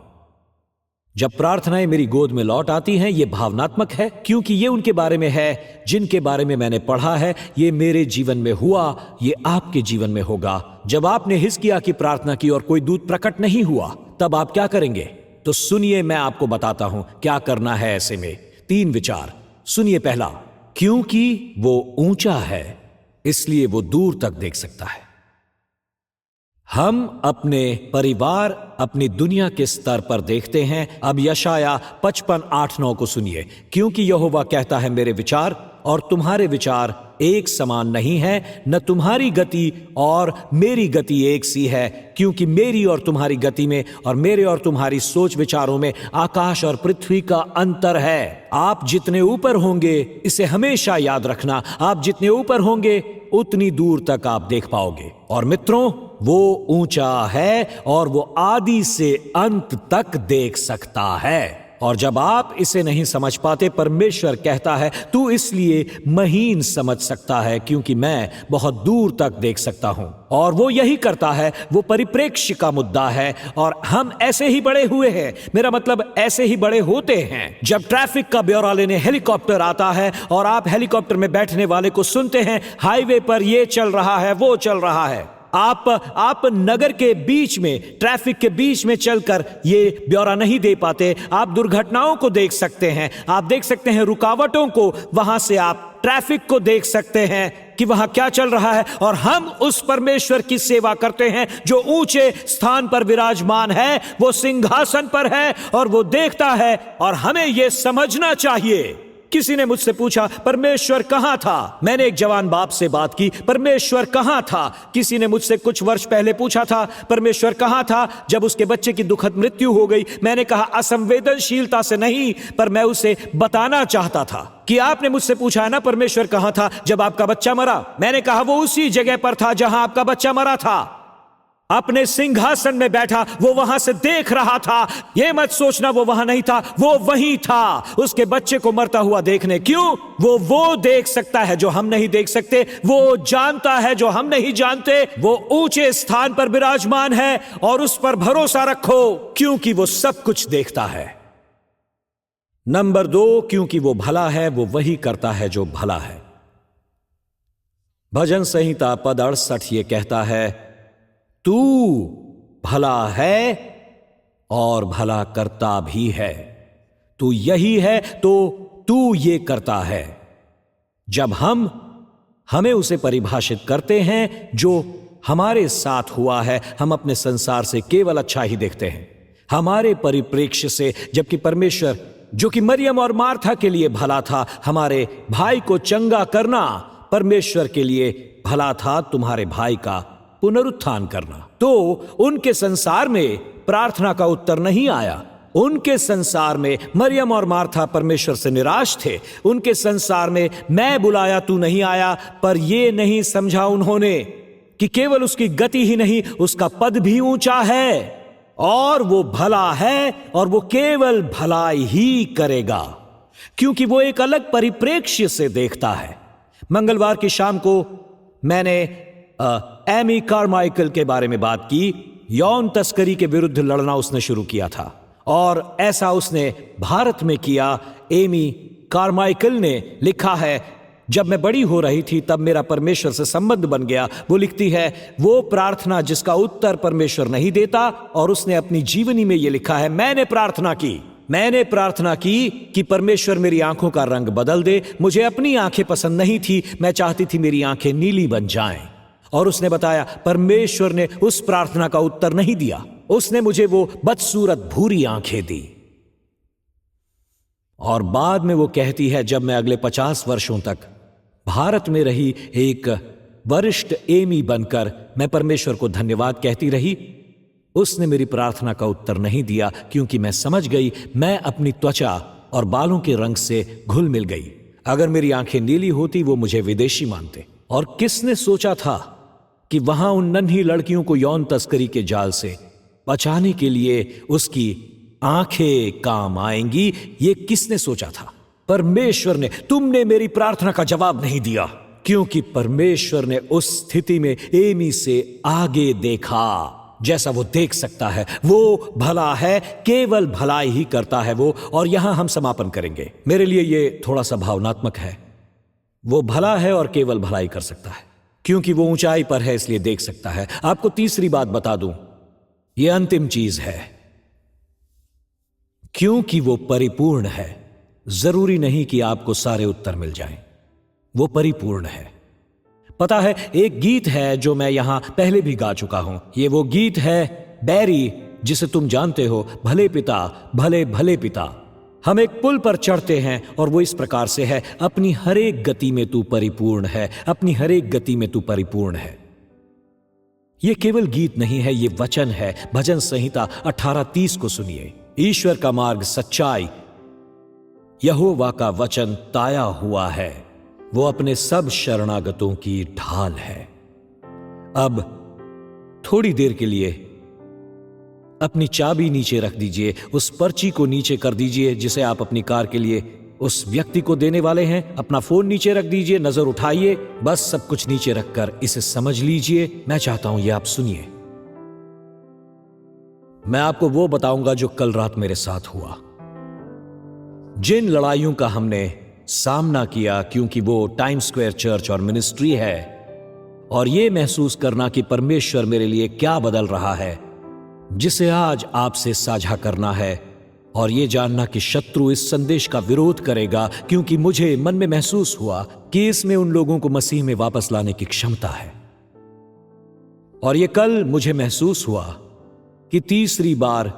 जब प्रार्थनाएं मेरी गोद में लौट आती हैं, यह भावनात्मक है क्योंकि यह उनके बारे में है जिनके बारे में मैंने पढ़ा है। यह मेरे जीवन में हुआ, यह आपके जीवन में होगा। जब आपने हिजकिय्याह की प्रार्थना की और कोई दूत प्रकट नहीं हुआ, तब आप क्या करेंगे? तो सुनिए, मैं आपको बताता हूं क्या करना है ऐसे में। 3 विचार सुनिए। पहला, क्योंकि वो ऊंचा है इसलिए वो दूर तक देख सकता है। हम अपने परिवार, अपनी दुनिया के स्तर पर देखते हैं। अब यशाया 55:8-9 को सुनिए। क्योंकि यहोवा कहता है, मेरे विचार और तुम्हारे विचार एक समान नहीं है, न तुम्हारी गति और मेरी गति एक सी है। क्योंकि मेरी और तुम्हारी गति में और मेरे और तुम्हारी सोच विचारों में आकाश और पृथ्वी का अंतर है। आप जितने ऊपर होंगे, इसे हमेशा याद रखना, आप जितने ऊपर होंगे उतनी दूर तक आप देख पाओगे। और मित्रों, वो ऊंचा है और वो आदि से अंत तक देख सकता है। और जब आप इसे नहीं समझ पाते, परमेश्वर कहता है तू इसलिए महीन समझ सकता है क्योंकि मैं बहुत दूर तक देख सकता हूं। और वो यही करता है, वो परिप्रेक्ष्य का मुद्दा है। और हम ऐसे ही बड़े हुए हैं, मेरा मतलब ऐसे ही बड़े होते हैं। जब ट्रैफिक का ब्यौरा लेने हेलीकॉप्टर आता है और आप हेलीकॉप्टर में बैठने वाले को सुनते हैं, हाईवे पर ये चल रहा है, वो चल रहा है। आप नगर के बीच में, ट्रैफिक के बीच में चलकर ये ब्यौरा नहीं दे पाते। आप दुर्घटनाओं को देख सकते हैं, आप देख सकते हैं रुकावटों को, वहां से आप ट्रैफिक को देख सकते हैं कि वहां क्या चल रहा है। और हम उस परमेश्वर की सेवा करते हैं जो ऊंचे स्थान पर विराजमान है, वो सिंहासन पर है और वो देखता है। और हमें यह समझना चाहिए। किसी ने मुझसे पूछा, परमेश्वर कहां था? मैंने एक जवान बाप से बात की, परमेश्वर कहां था? किसी ने मुझसे कुछ वर्ष पहले पूछा था, परमेश्वर कहां था जब उसके बच्चे की दुखद मृत्यु हो गई? मैंने कहा, असंवेदनशीलता से नहीं, पर मैं उसे बताना चाहता था कि आपने मुझसे पूछा है ना, परमेश्वर कहां था जब आपका बच्चा मरा? मैंने कहा, वो उसी जगह पर था जहां आपका बच्चा मरा था। अपने सिंहासन में बैठा, वो वहां से देख रहा था। ये मत सोचना वो वहां नहीं था, वो वहीं था उसके बच्चे को मरता हुआ देखने। क्यों? वो देख सकता है जो हम नहीं देख सकते, वो जानता है जो हम नहीं जानते। वो ऊंचे स्थान पर विराजमान है और उस पर भरोसा रखो, क्योंकि वो सब कुछ देखता है। नंबर 2, क्योंकि वो भला है, वो वही करता है जो भला है। भजन संहिता पद 68 ये कहता है, तू भला है और भला करता भी है। तू यही है तो तू ये करता है। जब हमें उसे परिभाषित करते हैं जो हमारे साथ हुआ है, हम अपने संसार से केवल अच्छा ही देखते हैं, हमारे परिप्रेक्ष्य से। जबकि परमेश्वर, जो कि मरियम और मार्था के लिए भला था, हमारे भाई को चंगा करना परमेश्वर के लिए भला था, तुम्हारे भाई का पुनरुत्थान करना। तो उनके संसार में प्रार्थना का उत्तर नहीं आया। उनके संसार में मरियम और मार्था परमेश्वर से निराश थे। उनके संसार में मैं बुलाया तू नहीं आया, पर यह नहीं समझा उन्होंने कि केवल उसकी गति ही नहीं, उसका पद भी ऊंचा है और वो भला है और वो केवल भलाई ही करेगा, क्योंकि वो एक अलग परिप्रेक्ष्य से देखता है। मंगलवार की शाम को मैंने एमी कारमाइकल के बारे में बात की। यौन तस्करी के विरुद्ध लड़ना उसने शुरू किया था और ऐसा उसने भारत में किया। एमी कारमाइकल ने लिखा है, जब मैं बड़ी हो रही थी तब मेरा परमेश्वर से संबंध बन गया। वो लिखती है, वो प्रार्थना जिसका उत्तर परमेश्वर नहीं देता, और उसने अपनी जीवनी में ये लिखा है, मैंने प्रार्थना की कि परमेश्वर मेरी आंखों का रंग बदल दे। मुझे अपनी आंखें पसंद नहीं थी, मैं चाहती थी मेरी आंखें नीली बन जाएं। और उसने बताया परमेश्वर ने उस प्रार्थना का उत्तर नहीं दिया, उसने मुझे वो बदसूरत भूरी आंखें दी। और बाद में वो कहती है, जब मैं अगले 50 वर्षों तक भारत में रही एक वरिष्ठ एमी बनकर, मैं परमेश्वर को धन्यवाद कहती रही। उसने मेरी प्रार्थना का उत्तर नहीं दिया, क्योंकि मैं समझ गई मैं अपनी त्वचा और बालों के रंग से घुल मिल गई। अगर मेरी आंखें नीली होती वो मुझे विदेशी मानते। और किसने सोचा था कि वहां उन नन्ही लड़कियों को यौन तस्करी के जाल से बचाने के लिए उसकी आंखें काम आएंगी? ये किसने सोचा था? परमेश्वर ने। तुमने मेरी प्रार्थना का जवाब नहीं दिया, क्योंकि परमेश्वर ने उस स्थिति में एमी से आगे देखा जैसा वो देख सकता है। वो भला है, केवल भलाई ही करता है वो। और यहां हम समापन करेंगे। मेरे लिए ये थोड़ा सा भावनात्मक है। वो भला है और केवल भलाई कर सकता है, क्योंकि वो ऊंचाई पर है, इसलिए देख सकता है। आपको तीसरी बात बता दूं, ये अंतिम चीज है, क्योंकि वो परिपूर्ण है। जरूरी नहीं कि आपको सारे उत्तर मिल जाएं, वो परिपूर्ण है। पता है, एक गीत है जो मैं यहां पहले भी गा चुका हूं। ये वो गीत है बैरी, जिसे तुम जानते हो, भले पिता भले भले पिता। हम एक पुल पर चढ़ते हैं और वो इस प्रकार से है, अपनी हर एक गति में तू परिपूर्ण है, अपनी हर एक गति में तू परिपूर्ण है। ये केवल गीत नहीं है, ये वचन है। भजन संहिता 18:30 को सुनिए। ईश्वर का मार्ग सच्चाई, यहोवा का वचन ताया हुआ है, वो अपने सब शरणागतों की ढाल है। अब थोड़ी देर के लिए अपनी चाबी नीचे रख दीजिए, उस पर्ची को नीचे कर दीजिए जिसे आप अपनी कार के लिए उस व्यक्ति को देने वाले हैं। अपना फोन नीचे रख दीजिए, नजर उठाइए, बस सब कुछ नीचे रखकर इसे समझ लीजिए। मैं चाहता हूं ये आप सुनिए। मैं आपको वो बताऊंगा जो कल रात मेरे साथ हुआ, जिन लड़ाइयों का हमने सामना किया, क्योंकि वो टाइम स्क्वायर चर्च और मिनिस्ट्री है। और ये महसूस करना कि परमेश्वर मेरे लिए क्या बदल रहा है, जिसे आज आपसे साझा करना है। और ये जानना कि शत्रु इस संदेश का विरोध करेगा, क्योंकि मुझे मन में महसूस हुआ कि इसमें उन लोगों को मसीह में वापस लाने की क्षमता है। और ये कल मुझे महसूस हुआ कि तीसरी बार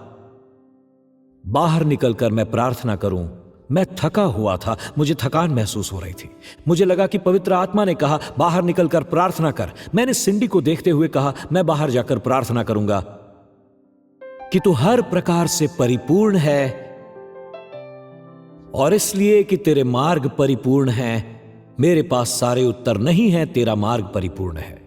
बाहर निकलकर मैं प्रार्थना करूं। मैं थका हुआ था, मुझे थकान महसूस हो रही थी। मुझे लगा कि पवित्र आत्मा ने कहा बाहर निकलकर प्रार्थना कर। मैंने सिंडी को देखते हुए कहा, मैं बाहर जाकर प्रार्थना करूंगा कि तू हर प्रकार से परिपूर्ण है, और इसलिए कि तेरे मार्ग परिपूर्ण हैं, मेरे पास सारे उत्तर नहीं हैं, तेरा मार्ग परिपूर्ण है।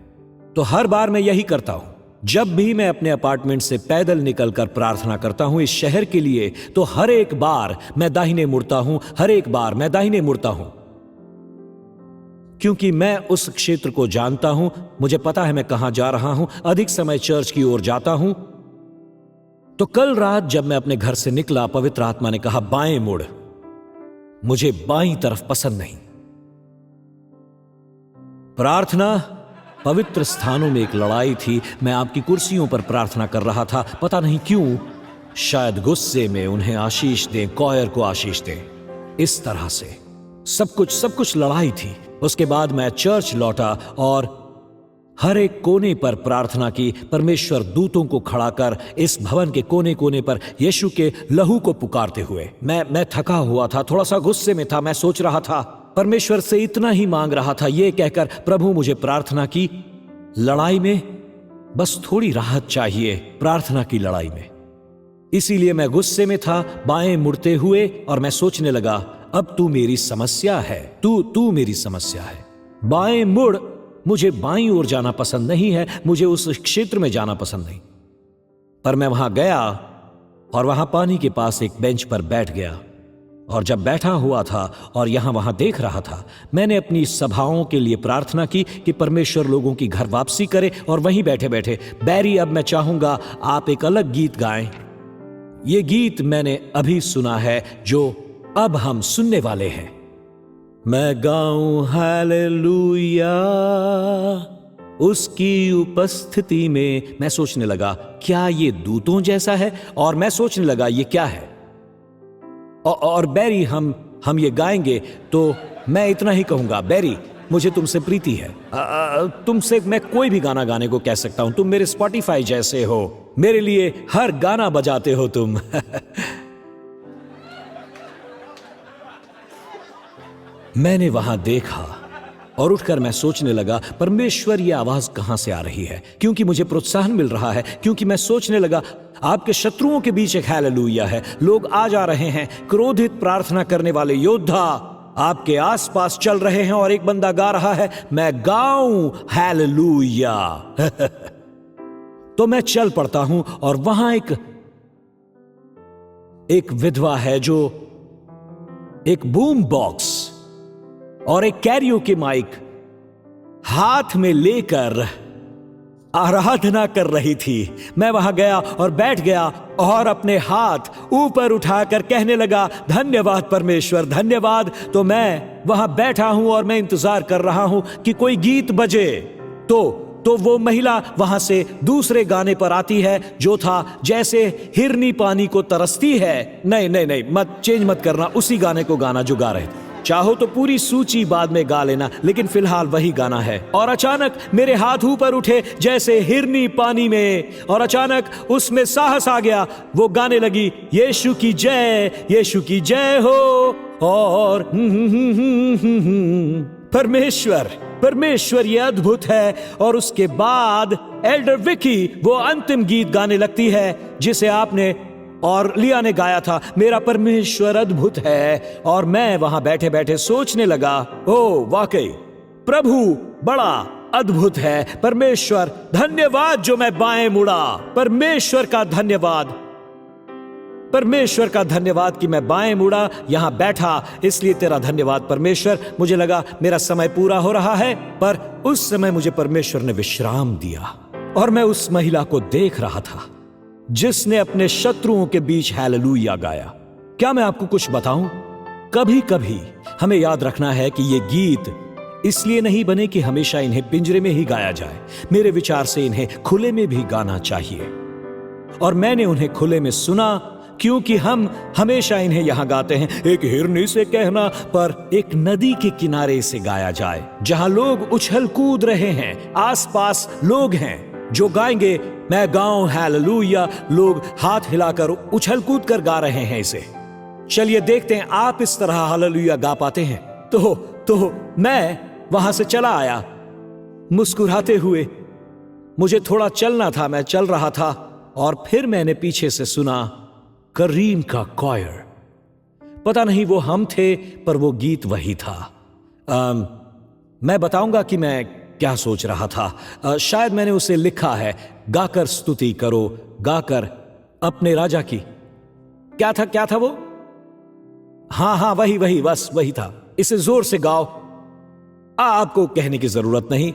तो हर बार मैं यही करता हूं। जब भी मैं अपने अपार्टमेंट से पैदल निकलकर प्रार्थना करता हूं इस शहर के लिए, तो हर एक बार मैं दाहिने मुड़ता हूं, हर एक बार मैं दाहिने मुड़ता हूं, क्योंकि मैं उस क्षेत्र को जानता हूं। मुझे पता है मैं कहां जा रहा हूं। अधिक समय चर्च की ओर जाता हूं। तो कल रात जब मैं अपने घर से निकला, पवित्र आत्मा ने कहा बाएं मुड़। मुझे बाईं तरफ पसंद नहीं। प्रार्थना, पवित्र स्थानों में एक लड़ाई थी। मैं आपकी कुर्सियों पर प्रार्थना कर रहा था, पता नहीं क्यों, शायद गुस्से में उन्हें आशीष दें, कॉयर को आशीष दें, इस तरह से सब कुछ लड़ाई थी। उसके बाद मैं चर्च लौटा और हर एक कोने पर प्रार्थना की, परमेश्वर दूतों को खड़ा कर इस भवन के कोने कोने पर यीशु के लहू को पुकारते हुए। मैं थका हुआ था, थोड़ा सा गुस्से में था। मैं सोच रहा था, परमेश्वर से इतना ही मांग रहा था, ये कहकर, प्रभु मुझे प्रार्थना की लड़ाई में बस थोड़ी राहत चाहिए, प्रार्थना की लड़ाई में। इसीलिए मैं गुस्से में था, बाएं मुड़ते हुए, और मैं सोचने लगा अब तू मेरी समस्या है, तू मेरी समस्या है। बाएं मुड़। मुझे बाईं ओर जाना पसंद नहीं है, मुझे उस क्षेत्र में जाना पसंद नहीं। पर मैं वहां गया और वहां पानी के पास एक बेंच पर बैठ गया, और जब बैठा हुआ था और यहां वहां देख रहा था, मैंने अपनी सभाओं के लिए प्रार्थना की कि परमेश्वर लोगों की घर वापसी करे। और वहीं बैठे बैठे, बैरी, अब मैं चाहूंगा आप एक अलग गीत गाएं। ये गीत मैंने अभी सुना है जो अब हम सुनने वाले हैं। मैं गाऊं हालेलुया उसकी उपस्थिति में। मैं सोचने लगा क्या ये दूतों जैसा है, और मैं सोचने लगा ये क्या है। और बैरी, हम ये गाएंगे तो मैं इतना ही कहूंगा, बैरी मुझे तुमसे प्रीति है। तुमसे मैं कोई भी गाना गाने को कह सकता हूं। तुम मेरे स्पॉटिफाई जैसे हो, मेरे लिए हर गाना बजाते हो तुम। मैंने वहां देखा और उठकर मैं सोचने लगा, परमेश्वर ये आवाज कहां से आ रही है? क्योंकि मुझे प्रोत्साहन मिल रहा है, क्योंकि मैं सोचने लगा आपके शत्रुओं के बीच एक हालेलुया है। लोग आ जा रहे हैं, क्रोधित प्रार्थना करने वाले योद्धा आपके आसपास चल रहे हैं, और एक बंदा गा रहा है, मैं गाऊं हालेलुया। तो मैं चल पड़ता हूं, और वहां एक विधवा है जो एक बूम बॉक्स और एक कैरियोके माइक हाथ में लेकर आराधना कर रही थी। मैं वहां गया और बैठ गया और अपने हाथ ऊपर उठाकर कहने लगा, धन्यवाद परमेश्वर, धन्यवाद। तो मैं वहां बैठा हूं और मैं इंतजार कर रहा हूं कि कोई गीत बजे। तो वो महिला वहां से दूसरे गाने पर आती है जो था, जैसे हिरनी पानी को तरसती है। नहीं, मत चेंज मत करना, उसी गाने को गाना जो गा रहे थे। चाहो तो पूरी सूची बाद में गा लेना, लेकिन फिलहाल वही गाना है। और अचानक मेरे हाथ ऊपर उठे जैसे हिरनी पानी में, और अचानक उसमें साहस आ गया। वो गाने लगी, यीशु की जय, यीशु की जय हो। और परमेश्वर ये अद्भुत है। और उसके बाद एल्डर विकी वो अंतिम गीत गाने लगती है जिसे आपने और लिया ने गाया था, मेरा परमेश्वर अद्भुत है। और मैं वहां बैठे बैठे सोचने लगा, ओ वाकई प्रभु बड़ा अद्भुत है। परमेश्वर धन्यवाद जो मैं बाएं मुड़ा, परमेश्वर का धन्यवाद कि मैं बाएं मुड़ा, यहां बैठा, इसलिए तेरा धन्यवाद परमेश्वर। मुझे लगा मेरा समय पूरा हो रहा है, पर उस समय मुझे परमेश्वर ने विश्राम दिया, और मैं उस महिला को देख रहा था जिसने अपने शत्रुओं के बीच हालेलुया गाया। क्या मैं आपको कुछ बताऊं? कभी कभी हमें याद रखना है कि ये गीत इसलिए नहीं बने कि हमेशा इन्हें पिंजरे में ही गाया जाए। मेरे विचार से इन्हें खुले में भी गाना चाहिए, और मैंने उन्हें खुले में सुना, क्योंकि हम हमेशा इन्हें यहां गाते हैं, एक हिरनी से कहना, पर एक नदी के किनारे से गाया जाए जहां लोग उछल कूद रहे हैं, आसपास लोग हैं जो गाएंगे, मैं गाऊं हालेलुया। लोग हाथ हिलाकर उछल कूद कर गा रहे हैं इसे। चलिए देखते हैं आप इस तरह हालेलुया गा पाते हैं। तो मैं वहां से चला आया मुस्कुराते हुए। मुझे थोड़ा चलना था, मैं चल रहा था, और फिर मैंने पीछे से सुना करीम का कॉयर। पता नहीं वो हम थे, पर वो गीत वही था। मैं बताऊंगा कि मैं क्या सोच रहा था। शायद मैंने उसे लिखा है, गाकर स्तुति करो, गाकर अपने राजा की। क्या था वो? हाँ, वही, बस वही था। इसे जोर से गाओ। आपको कहने की जरूरत नहीं।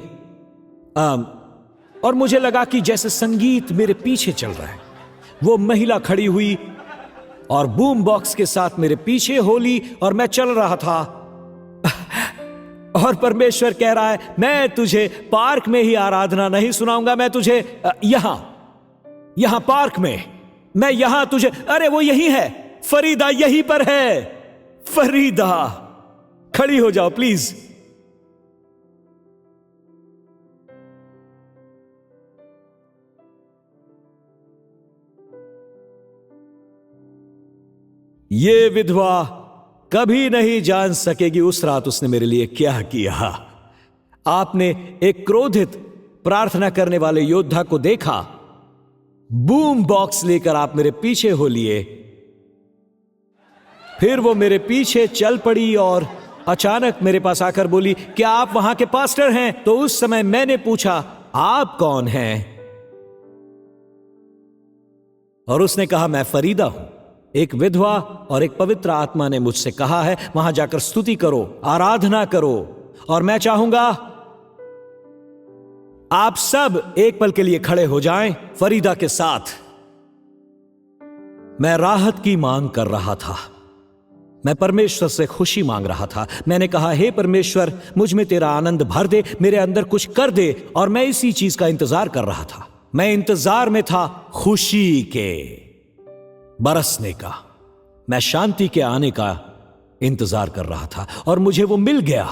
और मुझे लगा कि जैसे संगीत मेरे पीछे चल रहा है। वो महिला खड़ी हुई और बूम बॉक्स के साथ मेरे पीछे होली, और मैं चल रहा था। और परमेश्वर कह रहा है, मैं तुझे पार्क में ही आराधना नहीं सुनाऊंगा, मैं तुझे यहां पार्क में, मैं यहां तुझे, अरे वो यही है, फरीदा यहीं पर है। फरीदा, खड़ी हो जाओ प्लीज। ये विधवा कभी नहीं जान सकेगी उस रात उसने मेरे लिए क्या किया। आपने एक क्रोधित प्रार्थना करने वाले योद्धा को देखा। बूम बॉक्स लेकर आप मेरे पीछे हो लिए। फिर वो मेरे पीछे चल पड़ी और अचानक मेरे पास आकर बोली, क्या आप वहां के पास्टर हैं? तो उस समय मैंने पूछा, आप कौन हैं? और उसने कहा, मैं फरीदा हूं। एक विधवा और एक पवित्र आत्मा ने मुझसे कहा है, वहां जाकर स्तुति करो, आराधना करो। और मैं चाहूंगा आप सब एक पल के लिए खड़े हो जाएं फरीदा के साथ। मैं राहत की मांग कर रहा था। मैं परमेश्वर से खुशी मांग रहा था। मैंने कहा, हे परमेश्वर, मुझ में तेरा आनंद भर दे, मेरे अंदर कुछ कर दे। और मैं इसी चीज का इंतजार कर रहा था। मैं इंतजार में था खुशी के बरसने का। मैं शांति के आने का इंतजार कर रहा था और मुझे वो मिल गया।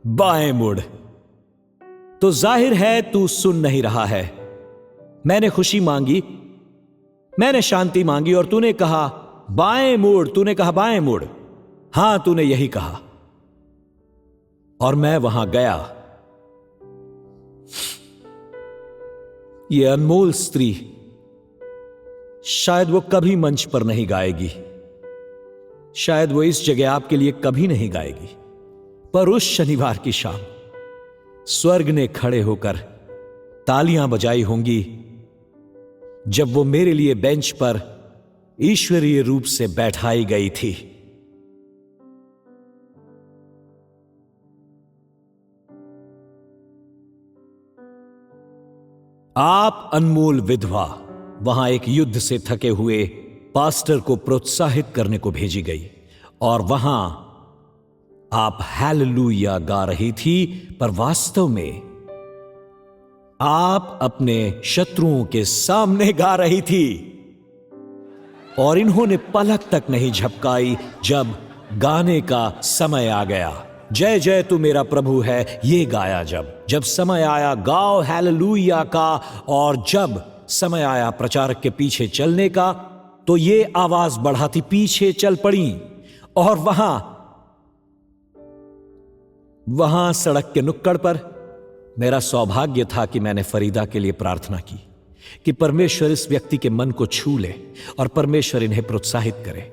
बाएं मुड़। तो जाहिर है तू सुन नहीं रहा है। मैंने खुशी मांगी, मैंने शांति मांगी, और तूने कहा बाएं मुड़। तूने कहा बाएं मुड़। हां, तूने यही कहा। और मैं वहां गया। ये अनमोल स्त्री शायद वो कभी मंच पर नहीं गाएगी, शायद वो इस जगह आपके लिए कभी नहीं गाएगी, पर उस शनिवार की शाम स्वर्ग ने खड़े होकर तालियां बजाई होंगी जब वो मेरे लिए बेंच पर ईश्वरीय रूप से बैठाई गई थी। आप अनमोल विधवा वहां एक युद्ध से थके हुए पास्टर को प्रोत्साहित करने को भेजी गई, और वहां आप हालेलुया गा रही थी, पर वास्तव में आप अपने शत्रुओं के सामने गा रही थी। और इन्होंने पलक तक नहीं झपकाई जब गाने का समय आ गया। जय जय तू मेरा प्रभु है, ये गाया। जब समय आया गाओ हालेलुया का, और जब समय आया प्रचारक के पीछे चलने का, तो ये आवाज बढ़ाती पीछे चल पड़ी। और वहां सड़क के नुक्कड़ पर मेरा सौभाग्य था कि मैंने फरीदा के लिए प्रार्थना की कि परमेश्वर इस व्यक्ति के मन को छू ले और परमेश्वर इन्हें प्रोत्साहित करे।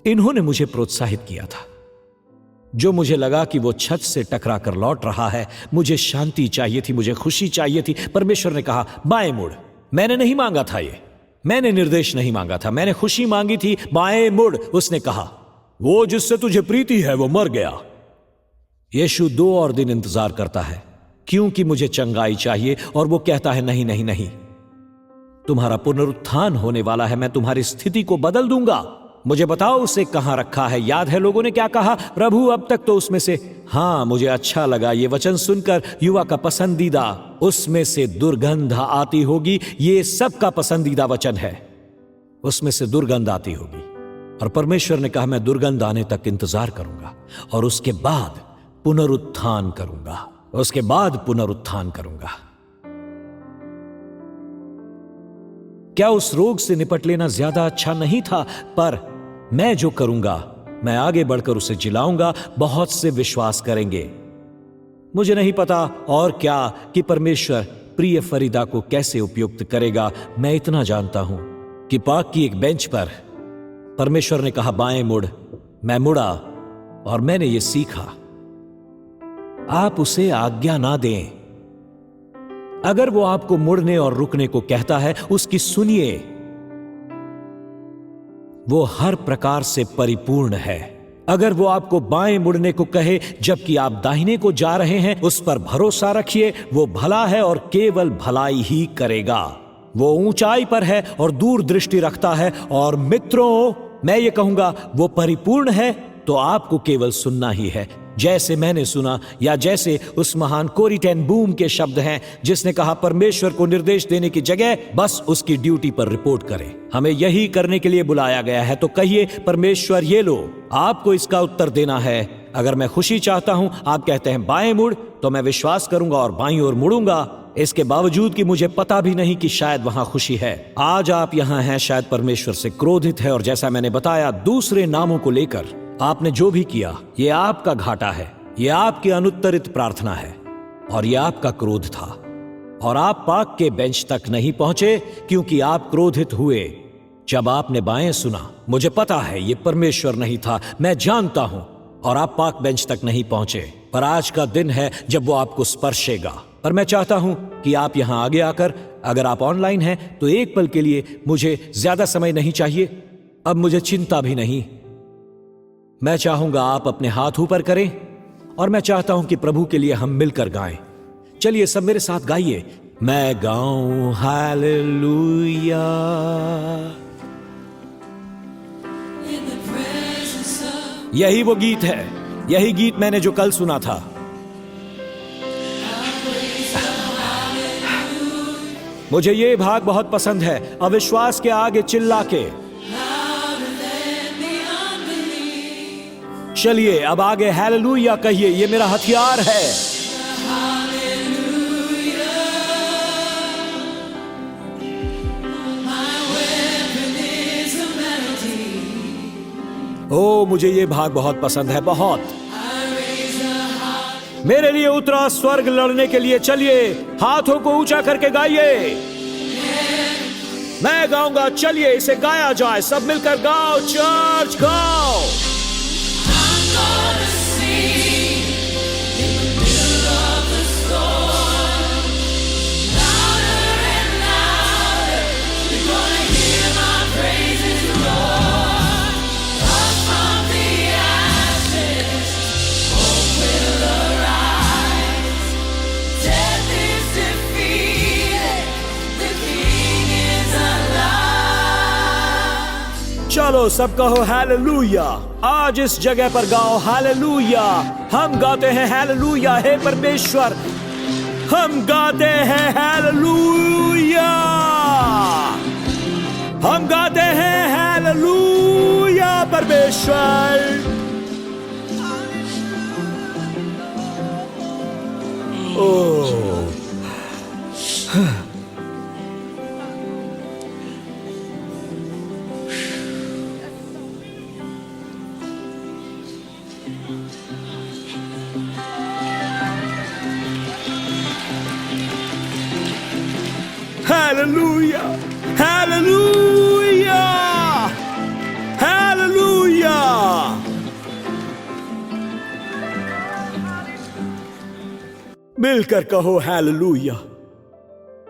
इन्होंने मुझे प्रोत्साहित किया था। जो मुझे लगा कि वो छत से टकरा कर लौट रहा है, मुझे शांति चाहिए थी, मुझे खुशी चाहिए थी। परमेश्वर ने कहा बाएं मुड़। मैंने नहीं मांगा था ये, मैंने निर्देश नहीं मांगा था, मैंने खुशी मांगी थी। बाएं मुड़। उसने कहा वो जिससे तुझे प्रीति है वो मर गया। यीशु 2 और दिन इंतजार करता है क्योंकि मुझे चंगाई चाहिए, और वो कहता है नहीं नहीं नहीं, तुम्हारा पुनरुत्थान होने वाला है, मैं तुम्हारी स्थिति को बदल दूंगा। मुझे बताओ उसे कहां रखा है। याद है लोगों ने क्या कहा? प्रभु अब तक तो उसमें से, हां मुझे अच्छा लगा ये वचन सुनकर, युवा का पसंदीदा, उसमें से दुर्गंध आती होगी। ये सबका पसंदीदा वचन है, उसमें से दुर्गंध आती होगी। और परमेश्वर ने कहा मैं दुर्गंध आने तक इंतजार करूंगा और उसके बाद पुनरुत्थान करूंगा, उसके बाद पुनरुत्थान करूंगा। क्या उस रोग से निपट लेना ज्यादा अच्छा नहीं था? पर मैं जो करूंगा, मैं आगे बढ़कर उसे जिलाऊंगा। बहुत से विश्वास करेंगे। मुझे नहीं पता और क्या कि परमेश्वर प्रिय फरीदा को कैसे उपयुक्त करेगा। मैं इतना जानता हूं कि पार्क की एक बेंच पर परमेश्वर ने कहा बाएं मुड़। मैं मुड़ा और मैंने ये सीखा आप उसे आज्ञा ना दें। अगर वो आपको मुड़ने और रुकने को कहता है, उसकी सुनिए। वो हर प्रकार से परिपूर्ण है। अगर वो आपको बाएं मुड़ने को कहे जबकि आप दाहिने को जा रहे हैं, उस पर भरोसा रखिए। वो भला है और केवल भलाई ही करेगा। वो ऊंचाई पर है और दूर दृष्टि रखता है। और मित्रों, मैं ये कहूंगा, वो परिपूर्ण है तो आपको केवल सुनना ही है, जैसे मैंने सुना, या जैसे उस महान कोरी टेन बूम के शब्द हैं, जिसने कहा, परमेश्वर को निर्देश देने की जगह बस उसकी ड्यूटी पर रिपोर्ट करें। हमें यही करने के लिए बुलाया गया है। तो कहिए, परमेश्वर ये लो। आपको इसका उत्तर देना है। अगर मैं खुशी चाहता हूं, आप कहते हैं बाएं मुड़, तो मैं विश्वास करूंगा और बाईं ओर मुड़ूंगा, इसके बावजूद कि मुझे पता भी नहीं कि शायद वहां खुशी है। आज आप यहां हैं, शायद परमेश्वर से क्रोधित है, और जैसा मैंने बताया, दूसरे नामों को लेकर आपने जो भी किया, ये आपका घाटा है, ये आपकी अनुत्तरित प्रार्थना है, और ये आपका क्रोध था। और आप पाक के बेंच तक नहीं पहुंचे क्योंकि आप क्रोधित हुए जब आपने बाएं सुना। मुझे पता है ये परमेश्वर नहीं था, मैं जानता हूं। और आप पाक बेंच तक नहीं पहुंचे, पर आज का दिन है जब वो आपको स्पर्शेगा। पर मैं चाहता हूं कि आप यहां आगे आकर, अगर आप ऑनलाइन हैं तो एक पल के लिए, मुझे ज्यादा समय नहीं चाहिए, अब मुझे चिंता भी नहीं। मैं चाहूंगा आप अपने हाथ ऊपर करें, और मैं चाहता हूं कि प्रभु के लिए हम मिलकर गाएं। चलिए सब मेरे साथ गाइए। मैं गाऊं हालेलुया, यही वो गीत है, यही गीत मैंने जो कल सुना था। मुझे ये भाग बहुत पसंद है, अविश्वास के आगे चिल्ला के। चलिए अब आगे हालेलुया कहिए, ये मेरा हथियार है। ओ, मुझे ये भाग बहुत पसंद है, बहुत। मेरे लिए उतरा स्वर्ग लड़ने के लिए। चलिए हाथों को ऊंचा करके गाइए। मैं गाऊंगा, चलिए इसे गाया जाए, सब मिलकर गाओ, चर्च गाओ। चलो सब कहो हालेलुया। आज इस जगह पर गाओ हालेलुया। हम गाते हैं हालेलुया, हे परमेश्वर, हम गाते हैं हालेलुया, हम गाते हैं हालेलुया परमेश्वर। ओह, हालेलुया, हालेलुया, हालेलुया। मिलकर कहो हालेलुया,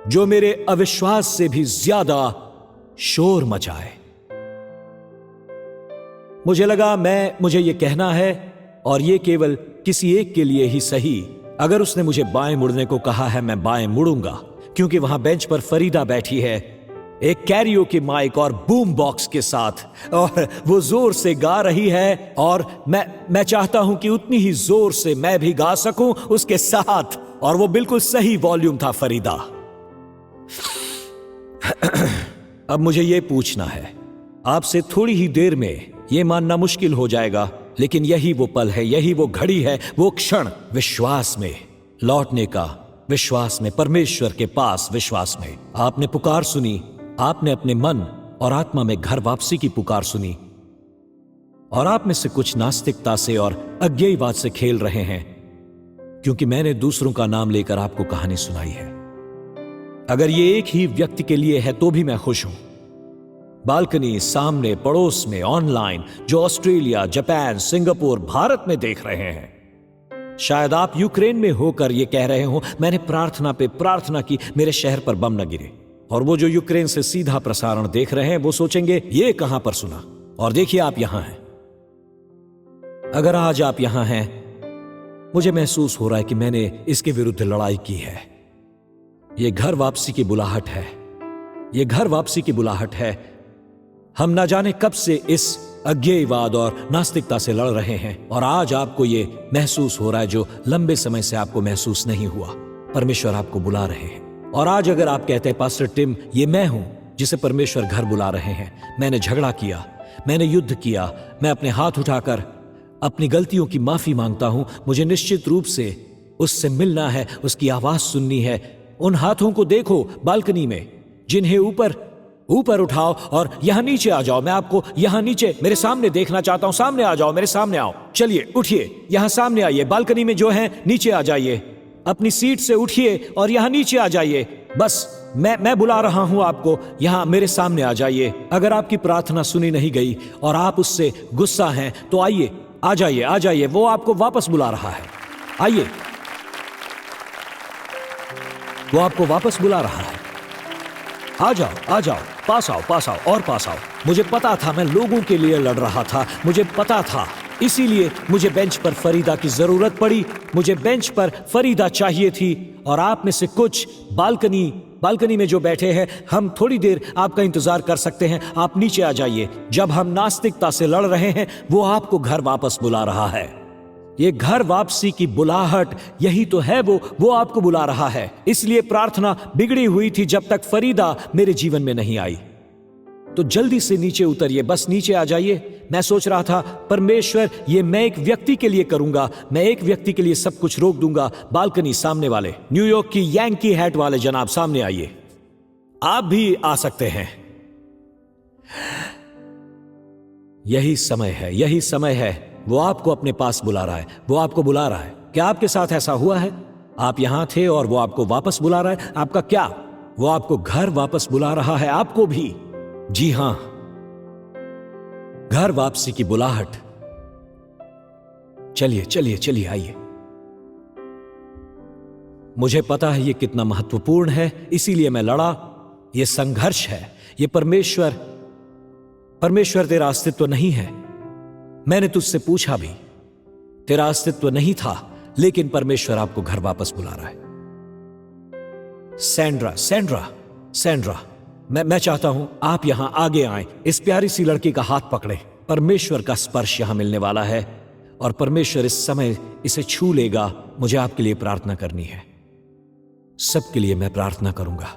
जो मेरे अविश्वास से भी ज्यादा शोर मचाए। मुझे लगा मुझे ये कहना है, और ये केवल किसी एक के लिए ही सही। अगर उसने मुझे बाएं मुड़ने को कहा है, मैं बाएं मुड़ूंगा, क्योंकि वहां बेंच पर फरीदा बैठी है, एक कैरियोके माइक और बूम बॉक्स के साथ, और वो जोर से गा रही है, और मैं चाहता हूं कि उतनी ही जोर से मैं भी गा सकूं उसके साथ। और वो बिल्कुल सही वॉल्यूम था, फरीदा। अब मुझे ये पूछना है, आपसे थोड़ी ही देर में ये मानना मुश्किल हो जाएगा, लेकिन यही वो पल है, यही वो घड़ी है, वो क्षण, विश्वास में लौटने का, विश्वास में, परमेश्वर के पास विश्वास में। आपने पुकार सुनी, आपने अपने मन और आत्मा में घर वापसी की पुकार सुनी, और आप में से कुछ नास्तिकता से और अज्ञेयवाद से खेल रहे हैं, क्योंकि मैंने दूसरों का नाम लेकर आपको कहानी सुनाई है। अगर ये एक ही व्यक्ति के लिए है तो भी मैं खुश हूं। बालकनी, सामने, पड़ोस में, ऑनलाइन, जो ऑस्ट्रेलिया, जापान, सिंगापुर, भारत में देख रहे हैं, शायद आप यूक्रेन में होकर ये कह रहे हो, मैंने प्रार्थना पे प्रार्थना की, मेरे शहर पर बम न गिरे। और वो जो यूक्रेन से सीधा प्रसारण देख रहे हैं वो सोचेंगे ये कहां पर सुना। और देखिए आप यहां हैं। अगर आज आप यहां हैं, मुझे महसूस हो रहा है कि मैंने इसके विरुद्ध लड़ाई की है। ये घर वापसी की बुलाहट है, ये घर वापसी की बुलाहट है। हम ना जाने कब से इस अज्ञेयवाद और नास्तिकता से लड़ रहे हैं, और आज आपको ये महसूस हो रहा है जो लंबे समय से आपको महसूस नहीं हुआ। परमेश्वर आपको बुला रहे हैं। और आज अगर आप कहते हैं पास्टर टिम, ये मैं हूं जिसे परमेश्वर घर बुला रहे हैं, मैंने झगड़ा किया, मैंने युद्ध किया, मैं अपने हाथ उठाकर अपनी गलतियों की माफी मांगता हूं, मुझे निश्चित रूप से उससे मिलना है, उसकी आवाज सुननी है। उन हाथों को देखो बालकनी में, जिन्हें ऊपर ऊपर उठाओ और यहां नीचे आ जाओ। मैं आपको यहां नीचे मेरे सामने देखना चाहता हूं। सामने आ जाओ, मेरे सामने आओ। चलिए उठिए, यहां सामने आइए। बालकनी में जो है नीचे आ जाइए, अपनी सीट से उठिए और यहां नीचे आ जाइए। बस मैं बुला रहा हूं आपको, यहां मेरे सामने आ जाइए। अगर आपकी प्रार्थना सुनी नहीं गई और आप उससे गुस्सा हैं तो आइए, आ जाइए, आ जाइए। वो आपको वापस बुला रहा है। आइए, वो आपको वापस बुला रहा है। आ जाओ, आ जाओ, पास आओ, पास आओ और पास आओ। मुझे पता था, मैं लोगों के लिए लड़ रहा था, मुझे पता था, इसीलिए मुझे बेंच पर फरीदा की जरूरत पड़ी। मुझे बेंच पर फरीदा चाहिए थी। और आप में से कुछ बालकनी में जो बैठे हैं, हम थोड़ी देर आपका इंतजार कर सकते हैं। आप नीचे आ जाइए। जब हम नास्तिकता से लड़ रहे हैं, वो आपको घर वापस बुला रहा है। ये घर वापसी की बुलाहट यही तो है, वो आपको बुला रहा है। इसलिए प्रार्थना बिगड़ी हुई थी जब तक फरीदा मेरे जीवन में नहीं आई। तो जल्दी से नीचे उतरिए, बस नीचे आ जाइए। मैं सोच रहा था परमेश्वर, ये मैं एक व्यक्ति के लिए करूंगा, मैं एक व्यक्ति के लिए सब कुछ रोक दूंगा। बालकनी सामने वाले, न्यूयॉर्क की यांकी हैट वाले जनाब, सामने आइए। आप भी आ सकते हैं। यही समय है, यही समय है। वो आपको अपने पास बुला रहा है, वो आपको बुला रहा है। क्या आपके साथ ऐसा हुआ है? आप यहां थे और वो आपको वापस बुला रहा है। आपका क्या? वो आपको घर वापस बुला रहा है, आपको भी। जी हां, घर वापसी की बुलाहट। चलिए चलिए चलिए, आइए। मुझे पता है ये कितना महत्वपूर्ण है, इसीलिए मैं लड़ा। ये संघर्ष है। ये परमेश्वर तेरा अस्तित्व नहीं है। मैंने तुझसे पूछा भी, तेरा अस्तित्व नहीं था, लेकिन परमेश्वर आपको घर वापस बुला रहा है। सैंड्रा, मैं चाहता हूं आप यहां आगे आएं, इस प्यारी सी लड़की का हाथ पकड़ें। परमेश्वर का स्पर्श यहां मिलने वाला है और परमेश्वर इस समय इसे छू लेगा। मुझे आपके लिए प्रार्थना करनी है, सबके लिए मैं प्रार्थना करूंगा।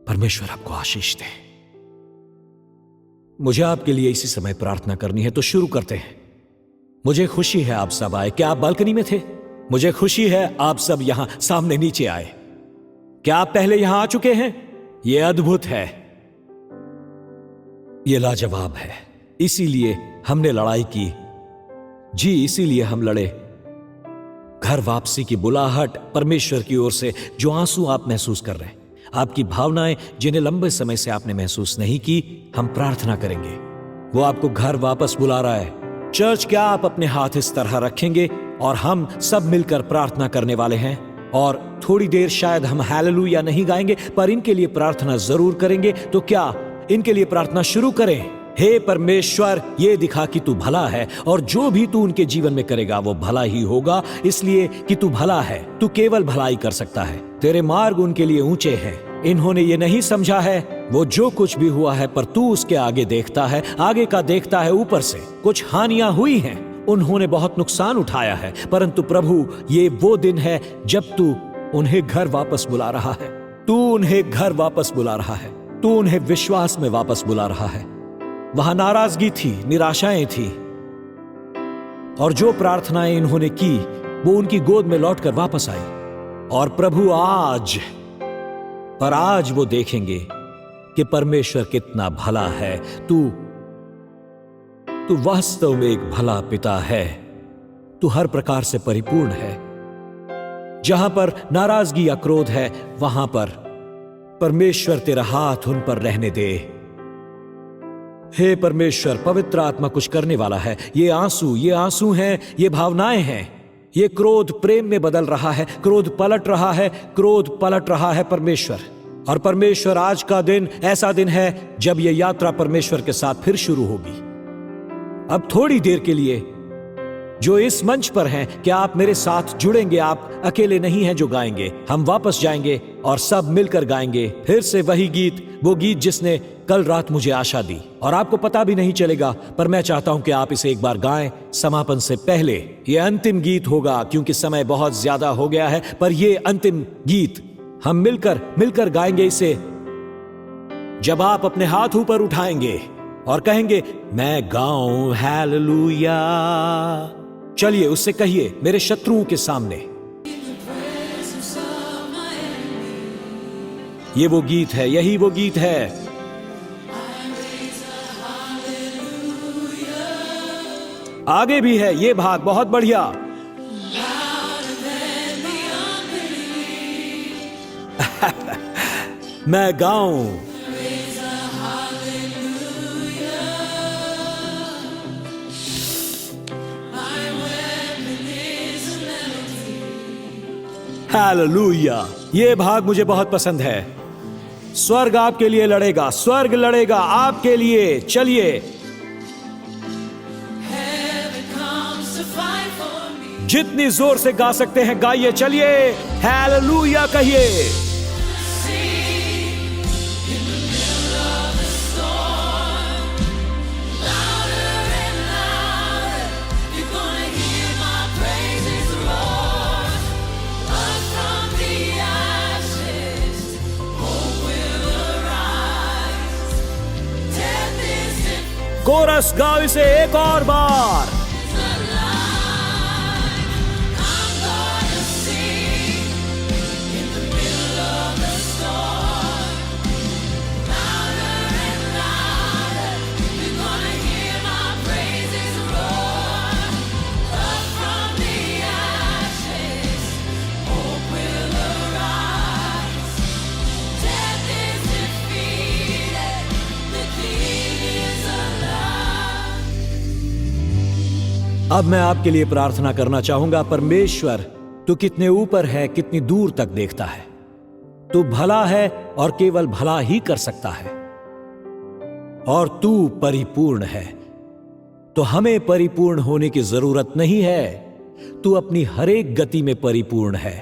परमेश्वर आपको आशीष दे। मुझे आपके लिए इसी समय प्रार्थना करनी है, तो शुरू करते हैं। मुझे खुशी है आप सब आए। क्या आप बालकनी में थे? मुझे खुशी है आप सब यहां सामने नीचे आए। क्या आप पहले यहां आ चुके हैं? यह अद्भुत है, यह लाजवाब है। इसीलिए हमने लड़ाई की। जी, इसीलिए हम लड़े। घर वापसी की बुलाहट परमेश्वर की ओर से, जो आंसू आप महसूस कर रहे हैं, आपकी भावनाएं जिन्हें लंबे समय से आपने महसूस नहीं की, हम प्रार्थना करेंगे। वो आपको घर वापस बुला रहा है। चर्च, क्या आप अपने हाथ इस तरह रखेंगे और हम सब मिलकर प्रार्थना करने वाले हैं। और थोड़ी देर शायद हम हालेलुया नहीं गाएंगे, पर इनके लिए प्रार्थना जरूर करेंगे। तो क्या इनके लिए प्रार्थना शुरू करें? हे परमेश्वर, ये दिखा कि तू भला है और जो भी तू उनके जीवन में करेगा वो भला ही होगा, इसलिए कि तू भला है। तू केवल भलाई कर सकता है। तेरे मार्ग उनके लिए ऊंचे हैं। इन्होंने ये नहीं समझा है वो जो कुछ भी हुआ है, पर तू उसके आगे देखता है, आगे का देखता है। ऊपर से कुछ हानियां हुई हैं, उन्होंने बहुत नुकसान उठाया है, परंतु प्रभु, ये वो दिन है जब तू उन्हें घर वापस बुला रहा है। तू उन्हें घर वापस बुला रहा है। तू उन्हें विश्वास में वापस बुला रहा है। वहां नाराजगी थी, निराशाएं थी, और जो प्रार्थनाएं इन्होंने की वो उनकी गोद में लौटकर वापस आई। और प्रभु, आज वो देखेंगे कि परमेश्वर कितना भला है। तू वास्तव में एक भला पिता है। तू हर प्रकार से परिपूर्ण है। जहां पर नाराजगी या क्रोध है, वहां पर परमेश्वर तेरा हाथ उन पर रहने दे। हे परमेश्वर, पवित्र आत्मा कुछ करने वाला है। ये आंसू हैं, ये भावनाएं हैं। ये क्रोध प्रेम में बदल रहा है, क्रोध पलट रहा है परमेश्वर। और परमेश्वर, आज का दिन ऐसा दिन है जब ये यात्रा परमेश्वर के साथ फिर शुरू होगी। अब थोड़ी देर के लिए जो इस मंच पर हैं, क्या आप मेरे साथ जुड़ेंगे? आप अकेले नहीं हैं जो गाएंगे। हम वापस जाएंगे और सब मिलकर गाएंगे फिर से वही गीत, वो गीत जिसने कल रात मुझे आशा दी। और आपको पता भी नहीं चलेगा, पर मैं चाहता हूं कि आप इसे एक बार गाएं समापन से पहले। ये अंतिम गीत होगा क्योंकि समय बहुत ज्यादा हो गया है, पर ये अंतिम गीत हम मिलकर गाएंगे इसे जब आप अपने हाथ ऊपर उठाएंगे और कहेंगे, मैं गाऊं हालेलुया। चलिए उससे कहिए, मेरे शत्रुओं के सामने। ये वो गीत है, यही वो गीत है। आगे भी है ये भाग, बहुत बढ़िया। मैं गाऊं हालेलुया। ये भाग मुझे बहुत पसंद है। स्वर्ग आपके लिए लड़ेगा, स्वर्ग लड़ेगा आपके लिए। चलिए जितनी जोर से गा सकते हैं गाइए। चलिए हालेलुया कहिए। कोरस गाओ इसे एक और बार। अब मैं आपके लिए प्रार्थना करना चाहूंगा। परमेश्वर, तू कितने ऊपर है, कितनी दूर तक देखता है। तू भला है और केवल भला ही कर सकता है, और तू परिपूर्ण है। तो हमें परिपूर्ण होने की जरूरत नहीं है। तू अपनी हर एक गति में परिपूर्ण है।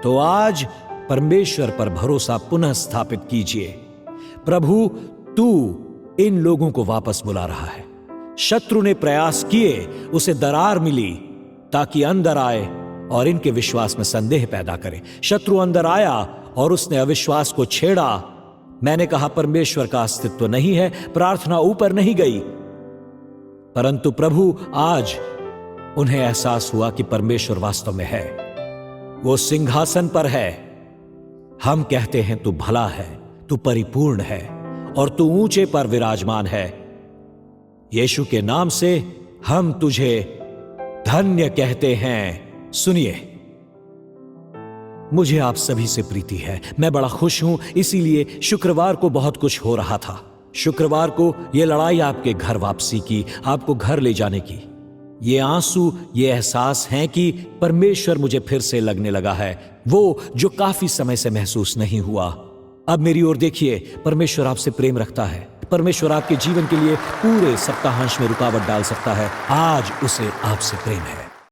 तो आज परमेश्वर पर भरोसा पुनः स्थापित कीजिए। प्रभु, तू इन लोगों को वापस बुला रहा है। शत्रु ने प्रयास किए, उसे दरार मिली ताकि अंदर आए और इनके विश्वास में संदेह पैदा करे। शत्रु अंदर आया और उसने अविश्वास को छेड़ा। मैंने कहा परमेश्वर का अस्तित्व नहीं है, प्रार्थना ऊपर नहीं गई। परंतु प्रभु, आज उन्हें एहसास हुआ कि परमेश्वर वास्तव में है, वो सिंहासन पर है। हम कहते हैं तू भला है, तू परिपूर्ण है और तू ऊंचे पर विराजमान है। यीशु के नाम से हम तुझे धन्य कहते हैं। सुनिए, मुझे आप सभी से प्रीति है। मैं बड़ा खुश हूं, इसीलिए शुक्रवार को बहुत कुछ हो रहा था। शुक्रवार को यह लड़ाई आपके घर वापसी की, आपको घर ले जाने की। ये आंसू, ये एहसास हैं कि परमेश्वर मुझे फिर से लगने लगा है, वो जो काफी समय से महसूस नहीं हुआ। अब मेरी ओर देखिए, परमेश्वर आपसे प्रेम रखता है। परमेश्वर आपके जीवन के लिए पूरे सप्ताहांश में रुकावट डाल सकता है। आज उसे आपसे प्रेम है।